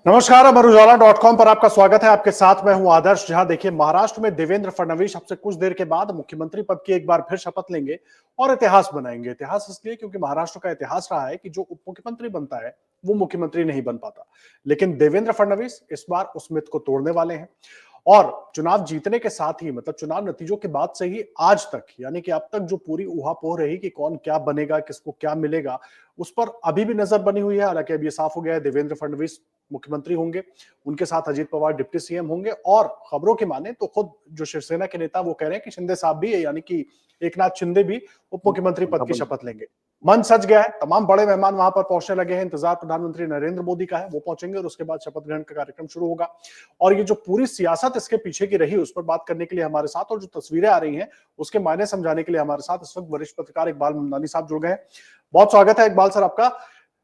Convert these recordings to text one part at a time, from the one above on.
नमस्कार, अमर उजाला.com पर आपका स्वागत है। आपके साथ मैं हूं आदर्श। जहां देखिए, महाराष्ट्र में देवेंद्र फडणवीस अब से कुछ देर के बाद मुख्यमंत्री पद की एक बार फिर शपथ लेंगे और इतिहास बनाएंगे। इतिहास इसलिए क्योंकि महाराष्ट्र का इतिहास रहा है कि जो उप मुख्यमंत्री बनता है वो मुख्यमंत्री नहीं बन पाता, लेकिन देवेंद्र फडणवीस इस बार उस मिथ को तोड़ने वाले हैं। और चुनाव जीतने के साथ ही, मतलब चुनाव नतीजों के बाद से ही आज तक, यानी कि अब तक जो पूरी ऊहापोह रही कि कौन क्या बनेगा, किसको क्या मिलेगा, उस पर अभी भी नजर बनी हुई है। हालांकि अब ये साफ हो गया है, देवेंद्र फडणवीस मुख्यमंत्री होंगे, उनके साथ अजीत पवार डिप्टी सीएम होंगे। और खबरों की माने तो खुद जो शिवसेना के नेता वो कह रहे हैं कि शिंदे साहब भी, यानी कि एकनाथ शिंदे भी उप मुख्यमंत्री पद की शपथ लेंगे। मन सज गया है, तमाम बड़े मेहमान वहां पर पहुंचने लगे हैं। इंतजार प्रधानमंत्री नरेंद्र मोदी का है, वो पहुंचेंगे और उसके बाद शपथ ग्रहण का कार्यक्रम शुरू होगा। और ये जो पूरी सियासत इसके पीछे की रही, उस पर बात करने के लिए हमारे साथ, और जो तस्वीरें आ रही हैं उसके मायने समझाने के लिए हमारे साथ इस वक्त वरिष्ठ पत्रकार इकबाल ममदानी साहब जुड़ गए हैं। बहुत स्वागत है इकबाल सर आपका।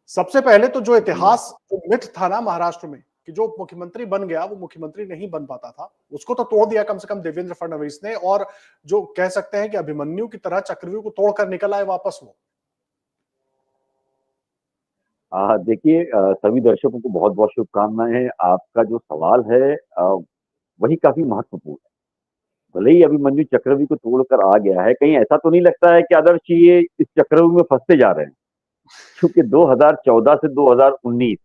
सबसे पहले तो जो इतिहास, जो मिथ था ना महाराष्ट्र में कि जो मुख्यमंत्री बन गया वो मुख्यमंत्री नहीं बन पाता था, उसको तो तोड़ दिया कम से कम देवेंद्र फडणवीस ने। और जो कह सकते हैं कि अभिमन्यु की तरह चक्रव्यूह को तोड़कर निकल आए वापस वो। देखिए, सभी दर्शकों को बहुत बहुत शुभकामनाएं। आपका जो सवाल है वही काफी महत्वपूर्ण है। भले ही अभिमन्यु चक्रव्यूह को तोड़कर आ गया है, कहीं ऐसा तो नहीं लगता है कि आदर्श जी ये इस चक्रव्यूह में फंसते जा रहे हैं? क्योंकि 2014 से 2019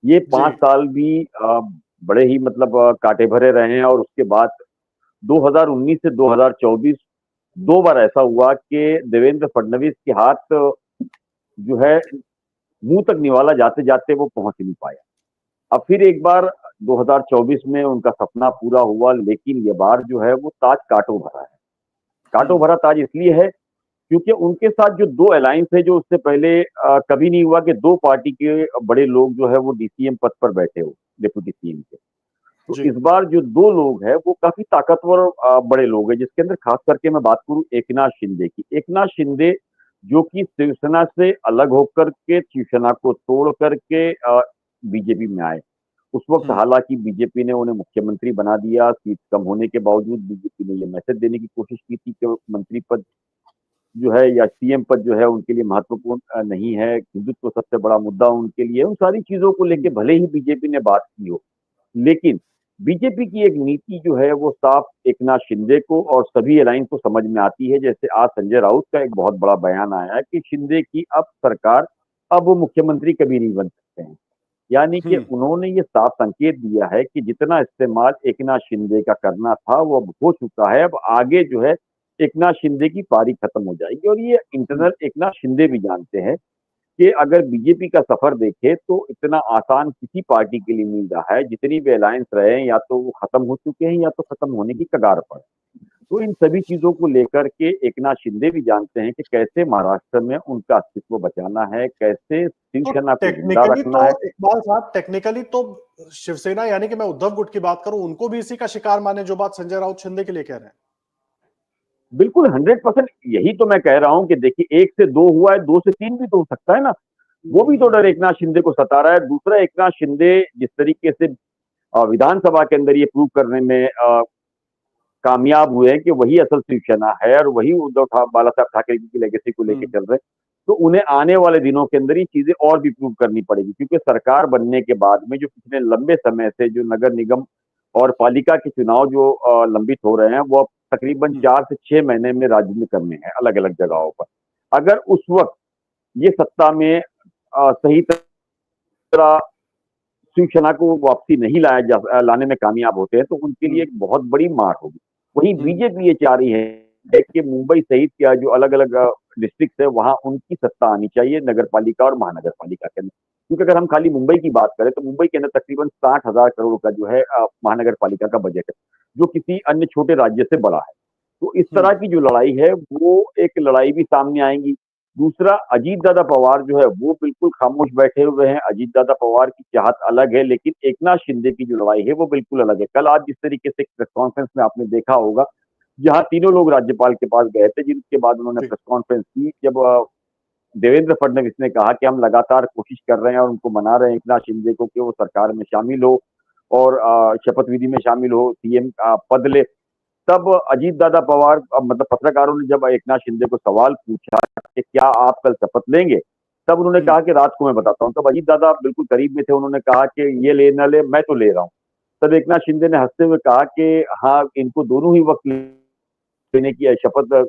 ये जी। 5 साल भी बड़े ही मतलब कांटे भरे रहे हैं। और उसके बाद 2019 से 2024 दो बार ऐसा हुआ कि देवेंद्र फडणवीस के हाथ जो है मुंह तक निवाला जाते जाते वो पहुंच नहीं पाया। अब फिर एक बार 2024 में उनका सपना पूरा हुआ, लेकिन ये बार जो है वो ताज कांटों भरा है। कांटों भरा ताज इसलिए है क्योंकि उनके साथ जो दो अलायंस है, जो उससे पहले कभी नहीं हुआ कि दो पार्टी के बड़े लोग जो है वो डीसीएम पद पर बैठे हो, डिप्टी सीएम के। तो जी। इस बार जो दो लोग हैं वो काफी ताकतवर बड़े लोग हैं, जिसके अंदर खास करके मैं बात करूं एकनाथ शिंदे की। एकनाथ शिंदे जो कि शिवसेना से अलग होकर के, शिवसेना को तोड़ करके बीजेपी में आए। उस वक्त हम्म। हालांकि बीजेपी ने उन्हें मुख्यमंत्री बना दिया। सीट कम होने के बावजूद बीजेपी ने यह मैसेज देने की कोशिश की थी कि मंत्री पद जो है या सीएम पद जो है उनके लिए महत्वपूर्ण नहीं है, हिंदुत्व सबसे बड़ा मुद्दा उनके लिए। उन सारी चीजों को लेकर भले ही बीजेपी ने बात की हो, लेकिन बीजेपी की एक नीति जो है वो साफ एकनाथ शिंदे को और सभी अलायंस को समझ में आती है। जैसे आज संजय राउत का एक बहुत बड़ा बयान आया है कि शिंदे की अब सरकार, अब वो मुख्यमंत्री कभी नहीं बन सकते हैं। यानी कि हम्म। उन्होंने ये साफ संकेत दिया है कि जितना इस्तेमाल एकनाथ शिंदे का करना था वो अब हो चुका है। अब आगे जो है एकनाथ शिंदे की पारी खत्म हो जाएगी। और ये हम्म। इंटरनल एकनाथ शिंदे भी जानते हैं कि अगर बीजेपी का सफर देखे तो इतना आसान किसी पार्टी के लिए नहीं रहा है। जितनी भी अलायंस रहे या तो वो खत्म हो चुके हैं या तो खत्म होने की कगार पर। तो इन सभी चीजों को लेकर के एकनाथ शिंदे भी जानते हैं कि कैसे महाराष्ट्र में उनका अस्तित्व बचाना है, कैसे तो शिवसेना को जिंदा टेक्निकली तो, रखना है। इकबाल साहब, टेक्निकली तो शिवसेना, यानी कि मैं उद्धव गुट की बात करूं, उनको भी इसी का शिकार माने, जो बात संजय राउत शिंदे के लिए कह रहे हैं। बिल्कुल 100%। यही तो मैं कह रहा हूं कि देखिए, एक से दो हुआ है, दो से तीन भी तो हो सकता है ना। वो भी तो डर एकनाथ शिंदे को सता रहा है। दूसरा, एकनाथ शिंदे जिस तरीके से विधानसभा के अंदर ये प्रूव करने में कामयाब हुए हैं कि वही असल शिवसेना है और वही बाला साहब ठाकरे की लेगेसी को लेकर हम्म। चल रहे हैं, तो उन्हें आने वाले दिनों के अंदर ये चीजें और भी प्रूव करनी पड़ेगी। क्योंकि सरकार बनने के बाद में जो पिछले लंबे समय से जो नगर निगम और पालिका के चुनाव जो लंबित हो रहे हैं, वो अब तकरीबन हम्म। 4 से 6 महीने में राज्य में करने हैं अलग अलग जगहों पर। अगर उस वक्त ये सत्ता में सही तरह शिवसेना को वापसी नहीं लाने में कामयाब होते हैं, तो उनके लिए हम्म। एक बहुत बड़ी मार होगी। वहीं हम्म। बीजेपी ये चाह रही है कि मुंबई सहित या जो अलग अलग डिस्ट्रिक्ट है वहां उनकी सत्ता आनी चाहिए, नगर पालिका और महानगर पालिका के अंदर। क्योंकि अगर हम खाली मुंबई की बात करें तो मुंबई के अंदर तकरीबन 60,000 करोड़ का जो है महानगर पालिका का बजट है, जो किसी अन्य छोटे राज्य से बड़ा है। तो इस तरह हम्म। की जो लड़ाई है वो एक लड़ाई भी सामने आएगी। दूसरा, अजीत दादा पवार जो है वो बिल्कुल खामोश बैठे हुए हैं। अजीत दादा पवार की चाहत अलग है, लेकिन एकनाथ शिंदे की जो लड़ाई है वो बिल्कुल अलग है। कल आप जिस तरीके से प्रेस कॉन्फ्रेंस में आपने देखा होगा, जहां तीनों लोग राज्यपाल के पास गए थे, जिनके बाद उन्होंने जी। प्रेस कॉन्फ्रेंस की, जब देवेंद्र फडणवीस ने कहा कि हम लगातार कोशिश कर रहे हैं और उनको मना रहे हैं एकनाथ शिंदे को कि वो सरकार में शामिल हो और शपथ विधि में शामिल हो, सीएम पद ले। तब अजीत दादा पवार, मतलब पत्रकारों ने जब एकनाथ शिंदे को सवाल पूछा कि क्या आप कल शपथ लेंगे, तब उन्होंने कहा कि रात को मैं बताता हूँ। तब अजीत दादा बिल्कुल करीब में थे, उन्होंने कहा कि ये ले ना ले, मैं तो ले रहा हूँ। तब एकनाथ शिंदे ने हंसते हुए कहा कि हाँ, इनको दोनों ही वक्त लेने की शपथ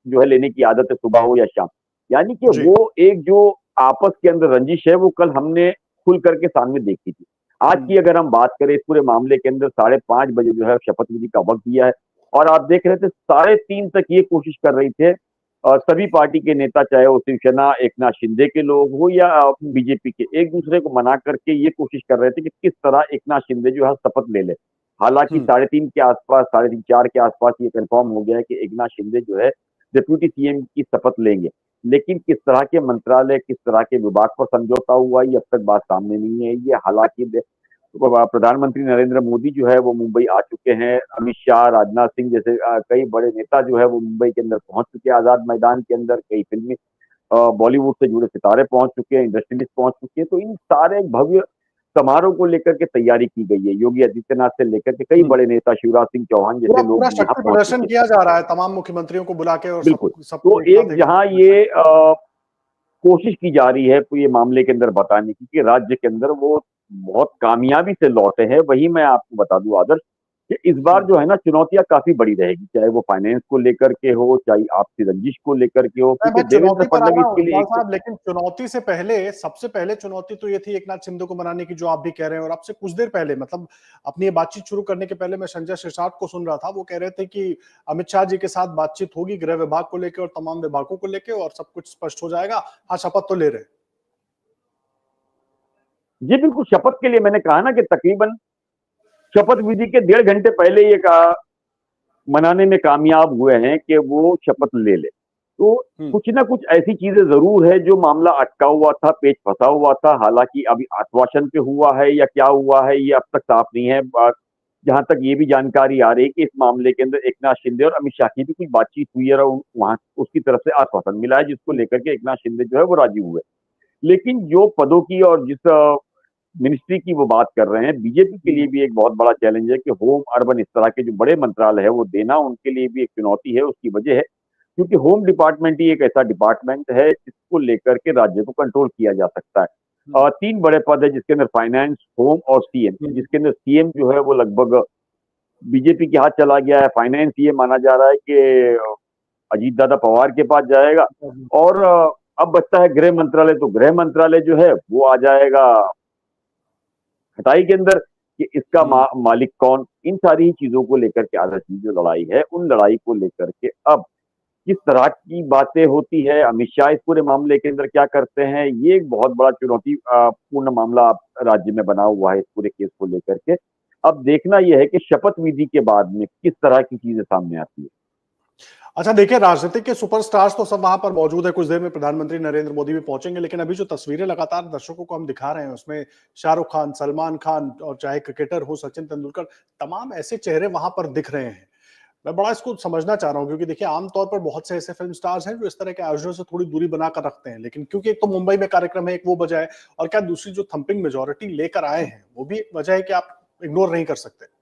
जो है लेने की आदत है, सुबह हो या शाम। यानी कि जी। वो एक जो आपस के अंदर रंजिश है, वो कल हमने खुल करके सामने देखी थी। आज की अगर हम बात करें इस पूरे मामले के अंदर 5:30 बजे जो है शपथ विधि का वक्त दिया है, और आप देख रहे थे 3:30 तक ये कोशिश कर रही थे सभी पार्टी के नेता, चाहे वो शिवसेना एकनाथ शिंदे के लोग हो या बीजेपी के, एक दूसरे को मना करके ये कोशिश कर रहे थे कि किस तरह एकनाथ शिंदे जो है शपथ ले ले। हालांकि हम्म। 3:30 के आसपास, 3:30 4 के आसपास ये कंफर्म हो गया है कि एकनाथ शिंदे जो है डिप्यूटी सीएम की शपथ लेंगे। लेकिन किस तरह के मंत्रालय, किस तरह के विभाग पर समझौता हुआ, ये अब तक बात सामने नहीं है। ये हालांकि प्रधानमंत्री नरेंद्र मोदी जो है वो मुंबई आ चुके हैं, अमित शाह, राजनाथ सिंह जैसे कई बड़े नेता जो है वो मुंबई के अंदर पहुंच चुके हैं, आजाद मैदान के अंदर कई फिल्मी बॉलीवुड से जुड़े सितारे पहुंच चुके हैं, इंडस्ट्रियलिस्ट पहुंच चुके हैं। तो इन सारे भव्य समारोह को लेकर के तैयारी की गई है। योगी आदित्यनाथ से लेकर के कई बड़े नेता, शिवराज सिंह चौहान पूरा जैसे लोग पूरा यहाँ शक्ति पहुंच प्रदर्शन चुके हैं। किया जा रहा है तमाम मुख्यमंत्रियों को बुला के, और सब बिल्कुल। तो सबको एक साथ एक एक जहां मंच में ये बैठाया। कोशिश की जा रही है ये मामले के अंदर बताने की कि राज्य के अंदर वो बहुत कामयाबी से लौटे हैं, वही मैं आपको बता दूं आदर्श कि इस बार हम्म। जो है ना चुनौतियां काफी बड़ी रहेगी, चाहे वो फाइनेंस को लेकर के हो, चाहे आपसी रंजिश को लेकर के हो, मैं क्योंकि देवेंद्र चुनौती पर आ रहा फडणवीस हूँ के लिए इकबाल एक तो साहब, लेकिन चुनौती से पहले, सबसे पहले चुनौती तो ये थी एकनाथ शिंदे को मनाने की, जो आप भी कह रहे हैं। और आपसे कुछ देर पहले, मतलब अपनी ये बातचीत शुरू करने के पहले, मैं संजय सिरसाट को सुन रहा था। वो कह रहे थे कि अमित शाह जी के साथ बातचीत होगी गृह विभाग को लेकर और तमाम विभागों को लेकर, और सब कुछ स्पष्ट हो जाएगा। हाँ, शपथ तो ले रहे हैं। जी बिल्कुल, शपथ के लिए मैंने कहा ना कि तकरीबन शपथ विधि के 1.5 घंटे पहले ये कहा मनाने में कामयाब हुए हैं कि वो शपथ ले ले। तो हम्म। कुछ ना कुछ ऐसी चीजें जरूर है जो मामला अटका हुआ था, पेच फंसा हुआ था। हालांकि अभी आश्वासन पे हुआ है या क्या हुआ है ये अब तक साफ नहीं है। जहां तक ये भी जानकारी आ रही है कि इस मामले के अंदर एकनाथ शिंदे और अमित शाह की भी कुछ बातचीत हुई है और वहां उसकी तरफ से आश्वासन मिला है, जिसको लेकर के एकनाथ शिंदे जो है वो राजी हुए। लेकिन जो पदों की और जिस मिनिस्ट्री की वो बात कर रहे हैं, बीजेपी के लिए भी एक बहुत बड़ा चैलेंज है कि होम, अर्बन, इस तरह के जो बड़े मंत्रालय है वो देना उनके लिए भी एक चुनौती है। उसकी वजह है क्योंकि होम डिपार्टमेंट ही एक ऐसा डिपार्टमेंट है जिसको लेकर के राज्य को कंट्रोल किया जा सकता है। हम्म। 3 बड़े पद है जिसके अंदर फाइनेंस, होम और सीएम, हम्म। जिसके अंदर सीएम जो है वो लगभग बीजेपी के हाथ चला गया है। फाइनेंस ये माना जा रहा है कि अजीत दादा पवार के पास जाएगा। हम्म। और अब बचता है गृह मंत्रालय, तो गृह मंत्रालय जो है वो आ जाएगा खटाई के अंदर कि इसका मालिक कौन। इन सारी ही चीजों को लेकर के आदर्श की जो लड़ाई है, उन लड़ाई को लेकर के अब किस तरह की बातें होती है, अमित शाह इस पूरे मामले के अंदर क्या करते हैं, ये एक बहुत बड़ा चुनौती पूर्ण मामला राज्य में बना हुआ है इस पूरे केस को लेकर के। अब देखना यह है कि शपथ विधि के बाद में किस तरह की चीजें सामने आती है। अच्छा, देखिए, राजनीतिक के सुपरस्टार्स तो सब वहां पर मौजूद है। कुछ देर में प्रधानमंत्री नरेंद्र मोदी भी पहुंचेंगे, लेकिन अभी जो तस्वीरें लगातार दर्शकों को हम दिखा रहे हैं, उसमें शाहरुख खान, सलमान खान, और चाहे क्रिकेटर हो सचिन तेंदुलकर, तमाम ऐसे चेहरे वहां पर दिख रहे हैं। मैं बड़ा इसको समझना चाह रहा हूं, क्योंकि देखिए, आमतौर पर बहुत से ऐसे फिल्म स्टार्स हैं जो इस तरह के आयोजनों से थोड़ी दूरी बनाकर रखते हैं, लेकिन क्योंकि एक तो मुंबई में कार्यक्रम है, एक वो वजह है, और क्या दूसरी जो थंपिंग मेजोरिटी लेकर आए हैं, वो भी एक वजह है कि आप इग्नोर नहीं कर सकते।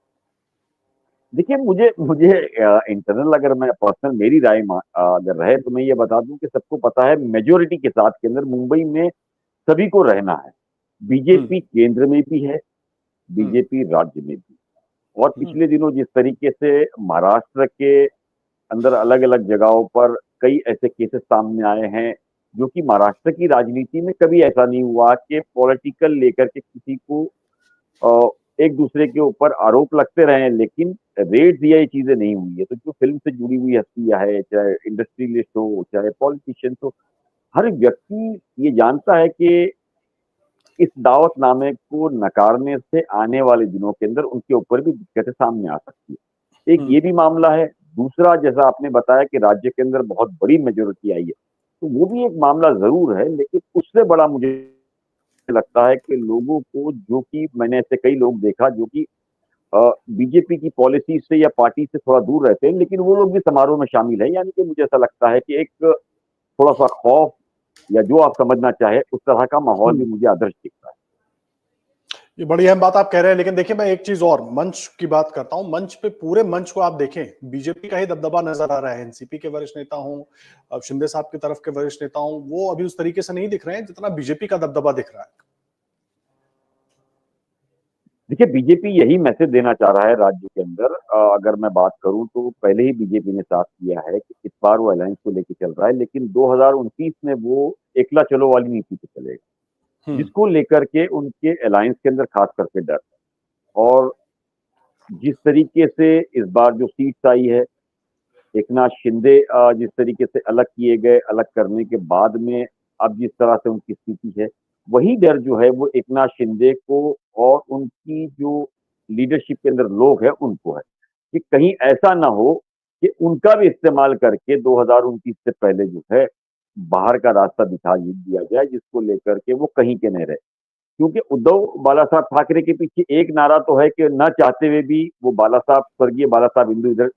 देखिए, मुझे मुझे इंटरनल अगर मैं पर्सनल मेरी राय अगर रहे तो मैं ये बता दूं कि सबको पता है मेजोरिटी के साथ के अंदर मुंबई में सभी को रहना है। हम्म। बीजेपी केंद्र में भी है, हम्म। बीजेपी राज्य में भी। और हम्म। पिछले दिनों जिस तरीके से महाराष्ट्र के अंदर अलग अलग जगहों पर कई ऐसे केसेस सामने आए हैं, जो कि महाराष्ट्र की राजनीति में कभी ऐसा नहीं हुआ कि पॉलिटिकल लेकर के किसी को अ, एक दूसरे के ऊपर आरोप लगते रहे, लेकिन रेड्स या ये चीजें नहीं हुई है। तो जो फिल्म से जुड़ी हुई हस्तियां है, चाहे इंडस्ट्रियलिस्ट हो, चाहे पॉलिटिशियंस हो, हर व्यक्ति ये जानता है कि इस दावतनामे को नकारने से आने वाले दिनों के अंदर उनके ऊपर भी दिक्कतें सामने आ सकती है। एक हम्म। ये भी मामला है। दूसरा, जैसा आपने बताया कि राज्य के अंदर बहुत बड़ी मेजोरिटी आई है, तो वो भी एक मामला जरूर है। लेकिन उससे बड़ा मुझे लगता है कि लोगों को, जो कि मैंने ऐसे कई लोग देखा जो कि बीजेपी की पॉलिसी से या पार्टी से थोड़ा दूर रहते हैं, लेकिन वो लोग भी समारोह में शामिल है। यानी कि मुझे ऐसा लगता है कि एक थोड़ा सा खौफ या जो आप समझना चाहे उस तरह का माहौल भी हम्म। मुझे आदर्श दिखता है। ये बड़ी अहम बात आप कह रहे हैं, लेकिन देखिए मैं एक चीज और मंच की बात करता हूं। मंच पे पूरे मंच को आप देखें, बीजेपी का ही दबदबा नजर आ रहा है। एनसीपी के वरिष्ठ नेता हों, अब शिंदे साहब की तरफ के वरिष्ठ नेता हों, वो अभी उस तरीके से नहीं दिख रहे हैं जितना बीजेपी का दबदबा दिख रहा है। देखिए, बीजेपी यही मैसेज देना चाह रहा है राज्य के अंदर। अगर मैं बात करूं तो पहले ही बीजेपी ने साफ किया है कि इस बार वो अलायंस को लेके चल रहा है, लेकिन 2029 में वो एकला चलो वाली नीति पे चलेगा, हम्म। जिसको लेकर के उनके अलायंस के अंदर खास करके डर है। और जिस तरीके से इस बार जो सीट्स आई है, एकनाथ शिंदे जिस तरीके से अलग किए गए, अलग करने के बाद में अब जिस तरह से उनकी स्थिति है, वही डर जो है वो एकनाथ शिंदे को और उनकी जो लीडरशिप के अंदर लोग हैं उनको है, कि कहीं ऐसा ना हो कि उनका भी इस्तेमाल करके 2029 से पहले जो है बाहर का रास्ता दिखा दिया जाए, जिसको लेकर के वो कहीं के नहीं रहे। क्योंकि उद्धव बाला साहब ठाकरे के पीछे एक नारा तो है कि न चाहते हुए भी वो बाला साहब, स्वर्गीय बाला साहब हिंदू इधर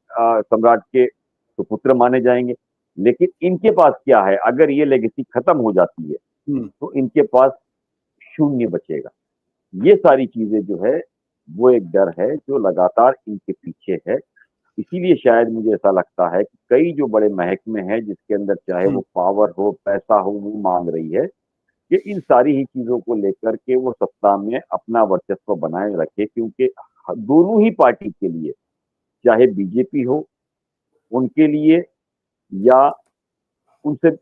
सम्राट के सुपुत्र माने जाएंगे। लेकिन इनके पास क्या है, अगर ये लेगेसी खत्म हो जाती है हम्म। तो इनके पास शून्य बचेगा। ये सारी चीजें जो है वो एक डर है जो लगातार इनके पीछे है। इसीलिए शायद मुझे ऐसा लगता है कि कई जो बड़े महकमे हैं जिसके अंदर चाहे वो हम्म। पावर हो, पैसा हो, वो मांग रही है कि इन सारी ही चीजों को लेकर के वो सत्ता में अपना वर्चस्व बनाए रखे, क्योंकि दोनों ही पार्टी के लिए, चाहे बीजेपी हो उनके लिए या उनसे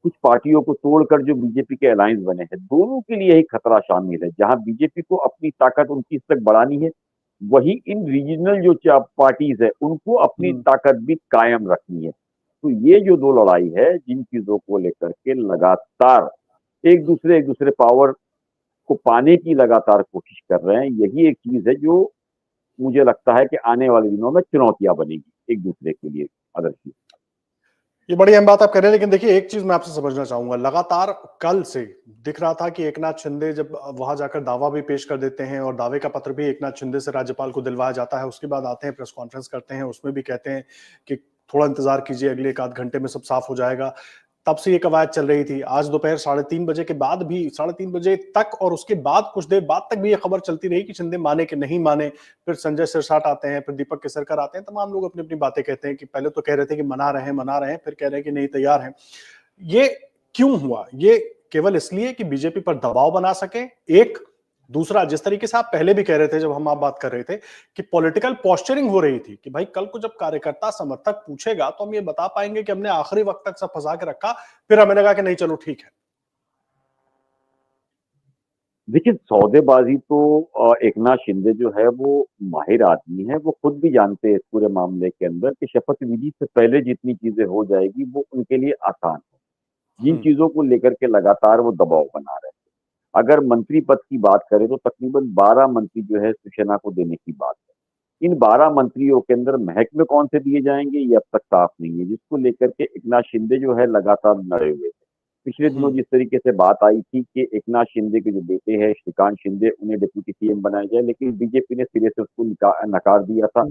कुछ पार्टियों को तोड़कर जो बीजेपी के अलायंस बने हैं, दोनों के लिए ही खतरा शामिल है। जहां बीजेपी को अपनी ताकत 29 तक बढ़ानी है, वही इन रीजनल जो पार्टीज है उनको अपनी हम्म। ताकत भी कायम रखनी है। तो ये जो दो लड़ाई है, जिन चीजों को लेकर के लगातार एक दूसरे पावर को पाने की लगातार कोशिश कर रहे हैं, यही एक चीज है जो मुझे लगता है कि आने वाले दिनों में चुनौतियां बनेगी एक दूसरे के लिए। अदर चीज ये बड़ी अहम बात आप कह रहे हैं, लेकिन देखिए एक चीज मैं आपसे समझना चाहूंगा। लगातार कल से दिख रहा था कि एकनाथ शिंदे जब वहां जाकर दावा भी पेश कर देते हैं और दावे का पत्र भी एकनाथ शिंदे से राज्यपाल को दिलवाया जाता है, उसके बाद आते हैं प्रेस कॉन्फ्रेंस करते हैं, उसमें भी कहते हैं कि थोड़ा इंतजार कीजिए, अगले एक आध घंटे में सब साफ हो जाएगा। तब से ये कवायद चल रही थी। आज दोपहर 3:30 बजे के बाद भी, 3:30 बजे तक और उसके बाद कुछ देर बाद तक भी ये खबर चलती रही कि शिंदे माने कि नहीं माने। फिर संजय सिरसाट आते हैं, फिर दीपक केसरकर आते हैं, तमाम लोग अपनी अपनी बातें कहते हैं कि पहले तो कह रहे थे कि मना रहे हैं, फिर कह रहे हैं कि नहीं तैयार हैं। ये क्यों हुआ? ये केवल इसलिए कि बीजेपी पर दबाव बना सके, एक। दूसरा, जिस तरीके से आप पहले भी कह रहे थे जब हम आप बात कर रहे थे कि पॉलिटिकल पोस्चरिंग हो रही थी कि भाई कल को जब कार्यकर्ता समर्थक पूछेगा तो हम ये बता पाएंगे कि हमने आखिरी वक्त तक सब फंसा के रखा, फिर हमें लगा कि नहीं चलो ठीक है। देखिए, सौदेबाजी तो एकनाथ शिंदे जो है वो माहिर आदमी है। वो खुद भी जानते हैं इस पूरे मामले के अंदर कि शपथ विधि से पहले जितनी चीजें हो जाएगी वो उनके लिए आसान है। जिन हम्म। चीजों को लेकर के लगातार वो दबाव बना रहे हैं। अगर मंत्री पद की बात करें तो तकरीबन 12 मंत्री जो है शिवसेना को देने की बात है। इन 12 मंत्रियों के अंदर महकमे कौन से दिए जाएंगे ये अब तक साफ नहीं है, जिसको लेकर के एकनाथ शिंदे जो है लगातार लड़े हुए थे। पिछले दिनों हम्म। जिस तरीके से बात आई थी कि एकनाथ शिंदे के जो बेटे हैं श्रीकांत शिंदे, उन्हें डिप्टी सीएम बनाया जाए, लेकिन बीजेपी ने सिरे से उसको नकार दिया था।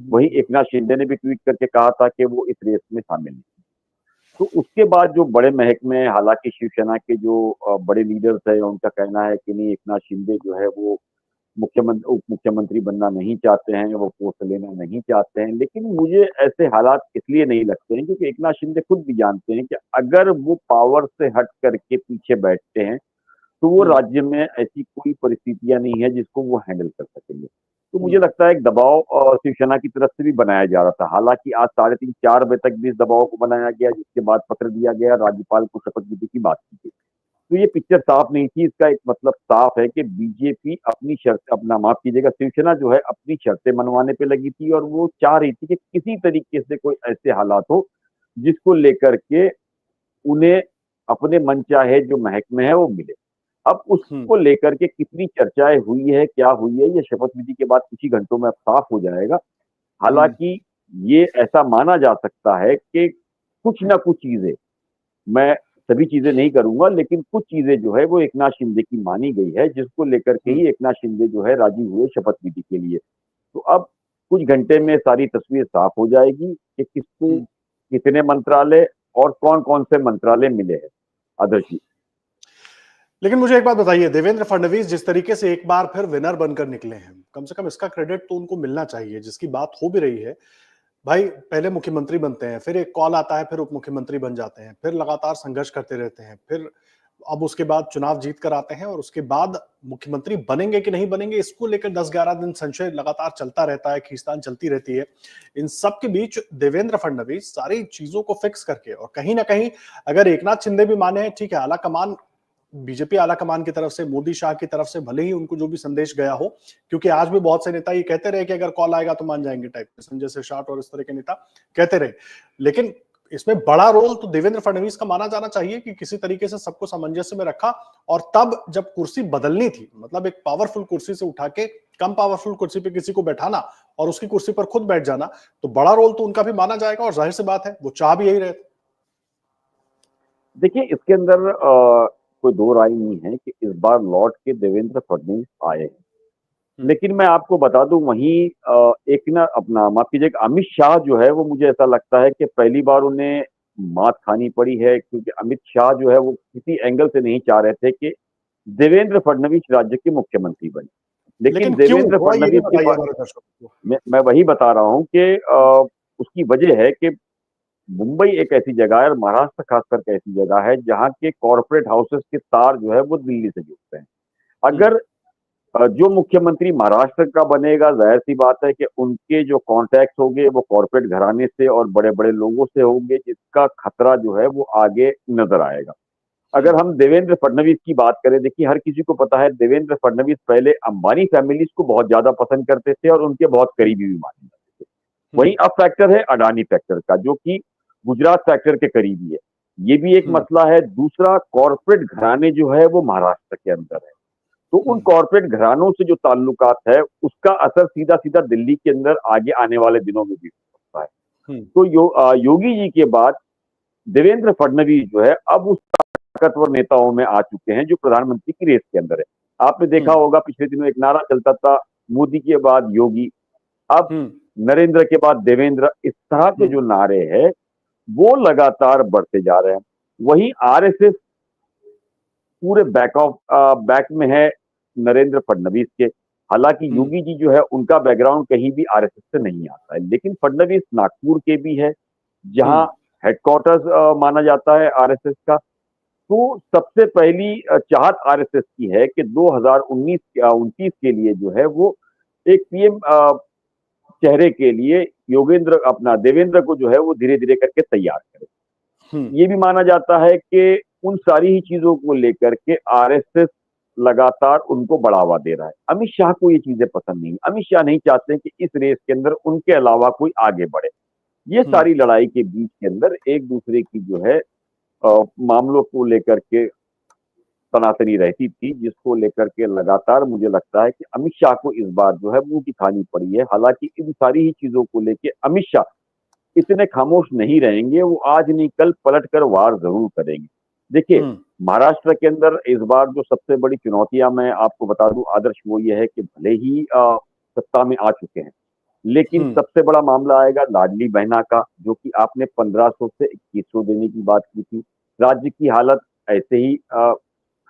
वहीं एकनाथ शिंदे ने भी ट्वीट करके कहा था कि वो इस रेस में शामिल नहीं। तो उसके बाद जो बड़े महकमे हैं, हालांकि शिवसेना के जो बड़े लीडर्स हैं उनका कहना है कि नहीं, एकनाथ शिंदे जो है वो मुख्यमंत्री उप मुख्यमंत्री बनना नहीं चाहते हैं, वो पोस्ट लेना नहीं चाहते हैं। लेकिन मुझे ऐसे हालात इसलिए नहीं लगते हैं क्योंकि एकनाथ शिंदे खुद भी जानते हैं कि अगर वो पावर से हट करके पीछे बैठते हैं तो वो हम्म। राज्य में ऐसी कोई परिस्थितियां नहीं है जिसको वो हैंडल कर सकेंगे। तो मुझे हम्म। लगता है एक दबाव शिवसेना की तरफ से भी बनाया जा रहा था। हालांकि आज 3:30-4 बजे तक भी इस दबाव को बनाया गया, जिसके बाद पत्र दिया गया, राज्यपाल को शपथ विधि की बात की गई। तो ये पिक्चर साफ नहीं थी। इसका एक मतलब साफ है कि बीजेपी अपनी शर्त, अपना माफ कीजिएगा, शिवसेना जो है अपनी शर्तें मनवाने पे लगी थी और वो चाह रही थी कि किसी तरीके से कोई ऐसे हालात हो जिसको लेकर के उन्हें अपने मनचाहे जो महकमे है वो मिले। अब हम्म। उसको लेकर के कितनी चर्चाएं हुई है, क्या हुई है, ये शपथ विधि के बाद कुछ ही घंटों में अब साफ हो जाएगा। हम्म। हालांकि ये ऐसा माना जा सकता है कि कुछ ना कुछ चीजें, मैं सभी चीजें नहीं करूंगा लेकिन कुछ चीजें जो है वो एकनाथ शिंदे की मानी गई है, जिसको लेकर के हम्म। ही एकनाथ शिंदे जो है राजी हुए शपथ विधि के लिए। तो अब कुछ घंटे में सारी तस्वीर साफ हो जाएगी कि किसको हम्म। कितने मंत्रालय और कौन कौन से मंत्रालय मिले हैं। आदर्श जी। लेकिन मुझे एक बात बताइए, देवेंद्र फडणवीस जिस तरीके से एक बार फिर विनर बनकर निकले हैं, कम से कम इसका क्रेडिट तो उनको मिलना चाहिए, जिसकी बात हो भी रही है। भाई पहले मुख्यमंत्री बनते हैं, फिर एक कॉल आता है, फिर उप मुख्यमंत्री बन जाते हैं, फिर लगातार संघर्ष करते रहते हैं, फिर अब उसके बाद चुनाव जीत कर आते हैं और उसके बाद मुख्यमंत्री बनेंगे कि नहीं बनेंगे, इसको लेकर 10-11 दिन संशय लगातार चलता रहता है, खींचतान चलती रहती है। इन सब के बीच देवेंद्र फडणवीस सारी चीजों को फिक्स करके और कहीं ना कहीं अगर एकनाथ शिंदे भी माने हैं, ठीक है, आला कमान बीजेपी आला कमान की तरफ से, मोदी शाह की तरफ से भले ही उनको जो भी संदेश गया हो, क्योंकि आज भी बहुत से नेता ये कहते रहे कि अगर कॉल आएगा तो मान जाएंगे टाइप के, संजय शेरशाट और इस तरह के नेता कहते रहे। लेकिन इसमें बड़ा रोल तो देवेंद्र फडणवीस का माना जाना चाहिए कि किसी तरीके से सबको सामंजस्य में रखा और तब जब कुर्सी बदलनी थी, मतलब एक पावरफुल कुर्सी से उठा के कम पावरफुल कुर्सी पे किसी को बैठाना और उसकी कुर्सी पर खुद बैठ जाना, तो बड़ा रोल तो उनका भी माना जाएगा और जाहिर सी बात है वो चाह भी यही रहे थे। देखिए, इसके अंदर कोई दो राय नहीं है कि इस बार लौट के देवेंद्र फडणवीस आए हैं। लेकिन मैं आपको बता दूं, वहीं एक ना अपना माफ कीजिएगा, अमित शाह जो है वो मुझे ऐसा लगता है कि पहली बार उन्हें मात खानी पड़ी है, क्योंकि अमित शाह जो है वो किसी एंगल से नहीं चाह रहे थे कि देवेंद्र फडणवीस राज्य के मुख्यमंत्री बने। लेकिन लेकिन क्यों, देवेंद्र थोड़ा ये भी फडणवीस की बताइए हमारे दर्शकों को। मैं वही बता रहा हूं कि उसकी वजह है कि मुंबई एक ऐसी जगह है और महाराष्ट्र खास करके ऐसी जगह है जहाँ के कॉरपोरेट हाउसेस के तार जो है वो दिल्ली से जुड़ते हैं। हम्म। अगर जो मुख्यमंत्री महाराष्ट्र का बनेगा, जाहिर सी बात है कि उनके जो कॉन्टैक्ट होंगे वो कॉरपोरेट घराने से और बड़े बड़े लोगों से होंगे, जिसका खतरा जो है वो आगे नजर आएगा। अगर हम देवेंद्र फडणवीस की बात करें, देखिए हर किसी को पता है देवेंद्र फडणवीस पहले अंबानी फैमिलीज को बहुत ज्यादा पसंद करते थे और उनके बहुत करीबी भी माने जाते थे। वहीं अब फैक्टर है अडानी फैक्टर का, जो कि गुजरात फैक्टर के करीबी है। ये भी एक हम्म। मसला है। दूसरा, कॉरपोरेट घराने जो है वो महाराष्ट्र के अंदर है, तो उन हम्म। कॉरपोरेट घरानों से जो ताल्लुकात है उसका असर सीधा सीधा दिल्ली के अंदर आगे आने वाले दिनों में भी हो सकता है। हम्म। तो योगी जी के बाद देवेंद्र फडणवीस जो है अब उस ताकतवर नेताओं में आ चुके हैं जो प्रधानमंत्री की रेस के अंदर है। आपने देखा हम्म। होगा पिछले दिनों एक नारा चलता था, मोदी के बाद योगी, अब हम्म। नरेंद्र के बाद देवेंद्र। इस तरह के हम्म। जो नारे हैं वो लगातार बढ़ते जा रहे हैं। वहीं आरएसएस पूरे बैक में है नरेंद्र फडणवीस के। हालांकि हम्म। योगी जी जो है उनका बैकग्राउंड कहीं भी आरएसएस से नहीं आता है, लेकिन फडणवीस नागपुर के भी है जहां हम्म। हेडक्वार्टर्स माना जाता है आरएसएस का। तो सबसे पहली चाहत आरएसएस की है कि 2019-29 के लिए जो है वो एक पीएम चेहरे के लिए योगेंद्र अपना देवेंद्र को जो है वो धीरे धीरे करके तैयार करे। हम्म। ये भी माना जाता है कि उन सारी ही चीजों को लेकर के आरएसएस लगातार उनको बढ़ावा दे रहा है। अमित शाह को ये चीजें पसंद नहीं। अमित शाह नहीं चाहते कि इस रेस के अंदर उनके अलावा कोई आगे बढ़े। ये हम्म। सारी लड़ाई के बीच के अंदर एक दूसरे की जो है मामलों को लेकर के तनातनी रहती थी, जिसको लेकर के लगातार मुझे लगता है कि अमित शाह को इस बार जो है मुंह की खानी पड़ी है। हालांकि इन सारी ही चीजों को लेके अमित शाह इतने खामोश नहीं रहेंगे, वो आज नहीं कल पलट कर वार जरूर करेंगे। देखिए, हम्म। महाराष्ट्र के अंदर इस बार जो सबसे बड़ी चुनौतियां मैं आपको बता दूं आदर्श, वो ये है कि भले ही सत्ता में आ चुके हैं, लेकिन हम्म। सबसे बड़ा मामला आएगा लाडली बहना का, जो कि आपने 1500 से 2100 देने की बात की थी। राज्य की हालत ऐसे ही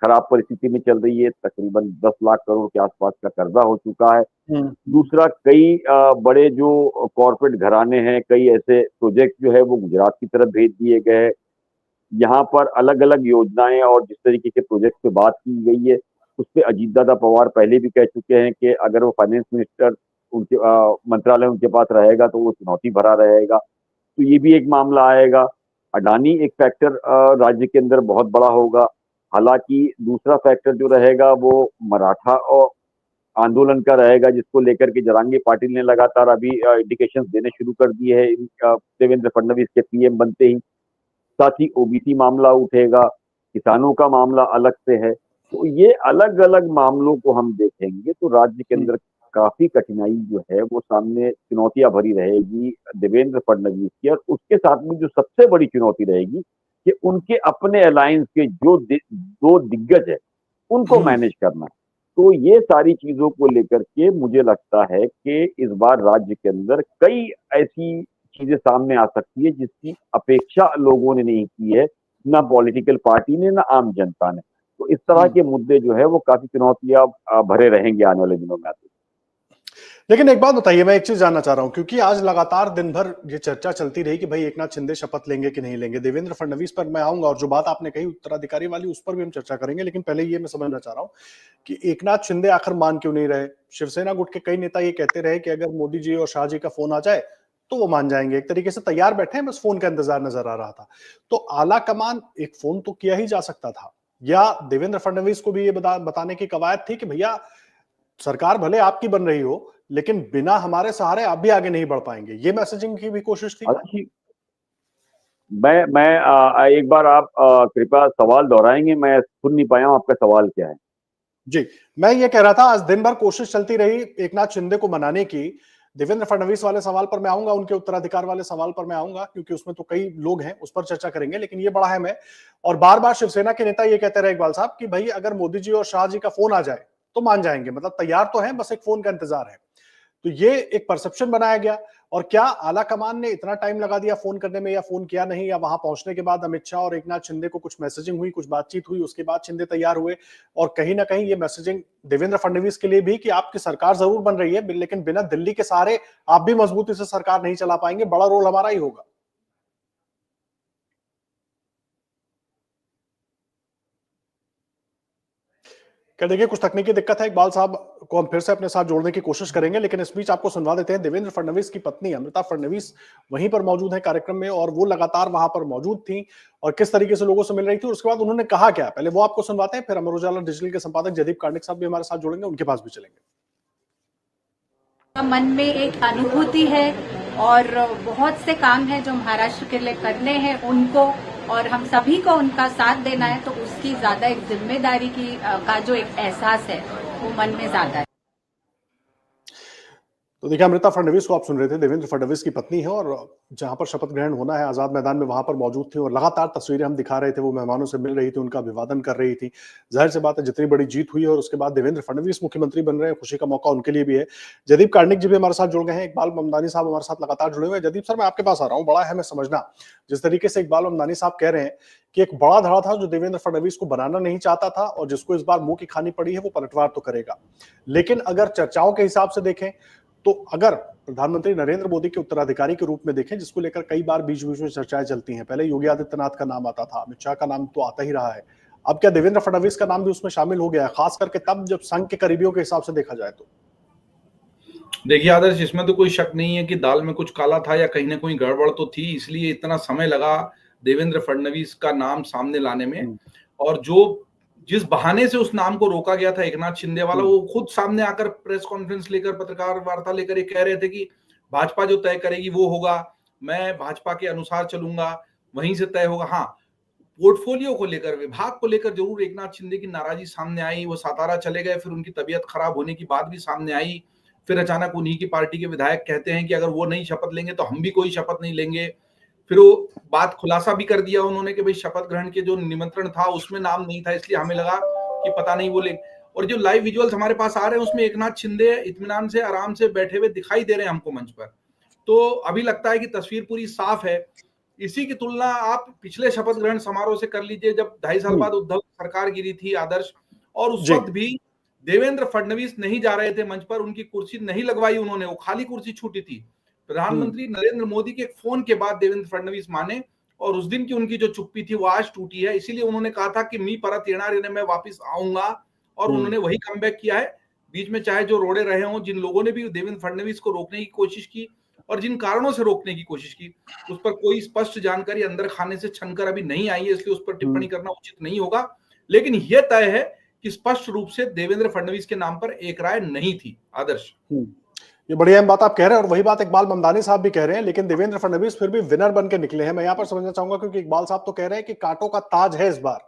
खराब परिस्थिति में चल रही है। तकरीबन 10 लाख करोड़ के आसपास का कर्जा हो चुका है। हम्म। दूसरा, कई बड़े जो कॉरपोरेट घराने हैं, कई ऐसे प्रोजेक्ट जो है वो गुजरात की तरफ भेज दिए गए हैं। यहाँ पर अलग अलग योजनाएं और जिस तरीके के प्रोजेक्ट पे बात की गई है, उस पर अजीत दादा पवार पहले भी कह चुके हैं कि अगर वो फाइनेंस मिनिस्टर उनके मंत्रालय उनके पास रहेगा तो वो चुनौती भरा रहेगा। तो ये भी एक मामला आएगा। अडानी एक फैक्टर राज्य के अंदर बहुत बड़ा होगा। हालांकि दूसरा फैक्टर जो रहेगा वो मराठा और आंदोलन का रहेगा, जिसको लेकर के जरांगे पाटिल ने लगातार अभी इंडिकेशंस देने शुरू कर दिए हैं देवेंद्र फडणवीस के पीएम बनते ही। साथ ही ओबीसी मामला उठेगा, किसानों का मामला अलग से है। तो ये अलग अलग मामलों को हम देखेंगे तो राज्य के हम्म। अंदर काफी कठिनाई जो है वो सामने चुनौतियां भरी रहेगी देवेंद्र फडणवीस की। और उसके साथ में जो सबसे बड़ी चुनौती रहेगी कि उनके अपने अलायंस के जो दो दिग्गज है उनको हम्म। मैनेज करना। तो ये सारी चीजों को लेकर के मुझे लगता है कि इस बार राज्य के अंदर कई ऐसी चीजें सामने आ सकती है जिसकी अपेक्षा लोगों ने नहीं की है, ना पॉलिटिकल पार्टी ने, ना आम जनता ने। तो तो इस तरह के मुद्दे जो है वो काफी चुनौतियां भरे रहेंगे आने वाले दिनों में। लेकिन एक बात बताइए, मैं एक चीज जानना चाह रहा हूं, क्योंकि आज लगातार दिन भर ये चर्चा चलती रही कि भाई एकनाथ शिंदे शपथ लेंगे कि नहीं लेंगे। देवेंद्र फडणवीस पर मैं आऊंगा और जो बात आपने कही उत्तराधिकारी वाली उस पर भी हम चर्चा करेंगे, लेकिन पहले ये मैं समझना चाह रहा हूं कि एकनाथ शिंदे आखिर मान क्यों नहीं रहे। शिवसेना गुट के कई नेता ये कहते रहे कि अगर मोदी जी और शाह जी का फोन आ जाए तो वो मान जाएंगे, एक तरीके से तैयार बैठे हैं, बस फोन का इंतजार नजर आ रहा था। तो आला कमान एक फोन तो किया ही जा सकता था, या देवेंद्र फडणवीस को भी ये बताने की कवायद थी कि भैया सरकार भले आपकी बन रही हो लेकिन बिना हमारे सहारे आप भी आगे नहीं बढ़ पाएंगे, ये मैसेजिंग की भी कोशिश थी। अभी मैं एक बार आप कृपया सवाल दोहराएंगे, मैं सुन नहीं पाया हूं आपका सवाल क्या है। जी, मैं ये कह रहा था आज दिन भर कोशिश चलती रही एकनाथ शिंदे को मनाने की। देवेंद्र फडणवीस वाले सवाल पर मैं आऊंगा, उनके उत्तराधिकार वाले सवाल पर मैं आऊंगा, क्योंकि उसमें तो कई लोग हैं, उस पर चर्चा करेंगे, लेकिन ये बड़ा अहम है। और बार बार शिवसेना के नेता ये कहते रहे इकबाल साहब कि भाई अगर मोदी जी और शाह जी का फोन आ जाए तो मान जाएंगे, मतलब तैयार तो है, बस एक फोन का इंतजार है। तो ये एक परसेप्शन बनाया गया। और क्या आला कमान ने इतना टाइम लगा दिया फोन करने में, या फोन किया नहीं, या वहां पहुंचने के बाद अमित शाह और एकनाथ शिंदे को कुछ मैसेजिंग हुई, कुछ बातचीत हुई, उसके बाद शिंदे तैयार हुए। और कहीं ना कहीं ये मैसेजिंग देवेंद्र फडणवीस के लिए भी कि आपकी सरकार जरूर बन रही है लेकिन बिना दिल्ली के सहारे आप भी मजबूती से सरकार नहीं चला पाएंगे, बड़ा रोल हमारा ही होगा। क्या देखिए, कुछ तकनीकी दिक्कत है, इकबाल साहब को हम फिर से अपने साथ जोड़ने की कोशिश करेंगे, लेकिन इस बीच आपको सुनवा देते हैं। देवेंद्र फडणवीस की पत्नी अमृता फडणवीस वहीं पर मौजूद है कार्यक्रम में, और वो लगातार वहां पर मौजूद थी और किस तरीके से लोगों से मिल रही थी, और उसके बाद उन्होंने कहा क्या, पहले वो आपको सुनवाते हैं, फिर अमर उजाला डिजिटल के संपादक जयदीप कार्णिक साहब भी हमारे साथ जुड़ेंगे, उनके पास भी चलेंगे। मन में एक अनुभूति है और बहुत से काम है जो महाराष्ट्र के लिए करने हैं उनको, और हम सभी को उनका साथ देना है, तो उसकी ज्यादा एक जिम्मेदारी का जो एक एहसास है वो मन में ज्यादा है। तो देखिए, अमृता फडणवीस को आप सुन रहे थे, देवेंद्र फडणवीस की पत्नी है, और जहां पर शपथ ग्रहण होना है आजाद मैदान में वहां पर मौजूद थी, और लगातार तस्वीरें हम दिखा रहे थे, वो मेहमानों से मिल रही थी, उनका अभिवादन कर रही थी। जाहिर सी बात है, जितनी बड़ी जीत हुई और उसके बाद देवेंद्र फडणवीस मुख्यमंत्री बन रहे हैं, खुशी का मौका उनके लिए भी है। जयदीप कार्णिक जी भी हमारे साथ जुड़ गए हैं, इकबाल ममदानी साहब हमारे साथ लगातार जुड़े हुए हैं। जयदीप सर, मैं आपके पास आ रहा हूँ, बड़ा है मैं समझना, जिस तरीके से इकबाल ममदानी साहब कह रहे हैं कि एक बड़ा धड़ा था जो देवेंद्र फडणवीस को बनाना नहीं चाहता था, और जिसको इस बार मुंह की खानी पड़ी है वो पलटवार तो करेगा। लेकिन अगर चर्चाओं के हिसाब से देखें तो अगर प्रधानमंत्री नरेंद्र मोदी के उत्तराधिकारी के रूप में देखें, जिसको लेकर कई बार बीच बीच में चर्चाएं चलती हैं, पहले योगी आदित्यनाथ का नाम आता था, अमित शाह का नाम तो आता ही रहा है, अब क्या देवेंद्र फडणवीस का नाम भी उसमें शामिल हो गया है, खास करके तब जब संघ के करीबियों के हिसाब से देखा जाए तो? देखिए आदर्श, इसमें तो कोई शक नहीं है कि दाल में कुछ काला था या कहीं ना कहीं गड़बड़ तो थी, इसलिए इतना समय लगा देवेंद्र फडणवीस का नाम सामने लाने में। और जिस बहाने से उस नाम को रोका गया था एकनाथ शिंदे वाला, वो खुद सामने आकर प्रेस कॉन्फ्रेंस लेकर, पत्रकार वार्ता लेकर ये कह रहे थे कि भाजपा जो तय करेगी वो होगा, मैं भाजपा के अनुसार चलूंगा, वहीं से तय होगा। हाँ, पोर्टफोलियो को लेकर, विभाग को लेकर जरूर एकनाथ शिंदे की नाराजगी सामने आई। वो सातारा चले गए, फिर उनकी तबीयत खराब होने की बात भी सामने आई। फिर अचानक उन्हीं की पार्टी के विधायक कहते हैं कि अगर वो नहीं शपथ लेंगे तो हम भी कोई शपथ नहीं लेंगे। फिर वो बात खुलासा भी कर दिया उन्होंने कि भाई शपथ ग्रहण के जो निमंत्रण था उसमें नाम नहीं था, इसलिए हमें लगा कि पता नहीं वो ले। और जो लाइव विजुअल्स हमारे पास आ रहे हैं उसमें एकनाथ शिंदे इत्मीनान से आराम से बैठे हुए दिखाई दे रहे हैं हमको मंच पर, तो अभी लगता है कि तस्वीर पूरी साफ है। इसी की तुलना आप पिछले शपथ ग्रहण समारोह से कर लीजिए, जब 2.5 साल बाद उद्धव सरकार गिरी थी आदर्श, और उस वक्त भी देवेंद्र फडणवीस नहीं जा रहे थे मंच पर, उनकी कुर्सी नहीं लगवाई उन्होंने, वो खाली कुर्सी छूटी थी। प्रधानमंत्री नरेंद्र मोदी के फोन के बाद देवेंद्र फडणवीस माने, और उस दिन की उनकी जो चुप्पी थी वो आज टूटी है। इसीलिए उन्होंने कहा था कि मी परत येणार है, मैं वापस आऊंगा, और उन्होंने वही कमबैक किया है। बीच में चाहे जो रोड़े रहे हों, जिन लोगों ने भी देवेंद्र फडणवीस को रोकने की कोशिश की और जिन कारणों से रोकने की कोशिश की, उस पर कोई स्पष्ट जानकारी अंदर खाने से छनकर अभी नहीं आई है, इसलिए उस पर टिप्पणी करना उचित नहीं होगा। लेकिन यह तय है कि स्पष्ट रूप से देवेंद्र फडणवीस के नाम पर एक राय नहीं थी। आदर्श, ये बड़ी अहम बात आप कह रहे हैं, और वही बात इकबाल ममदानी साहब भी कह रहे हैं, लेकिन देवेंद्र फडणवीस फिर भी विनर बन के निकले हैं। मैं यहां पर समझना चाहूंगा, क्योंकि इकबाल साहब तो कह रहे हैं कि कांटों का ताज है इस बार,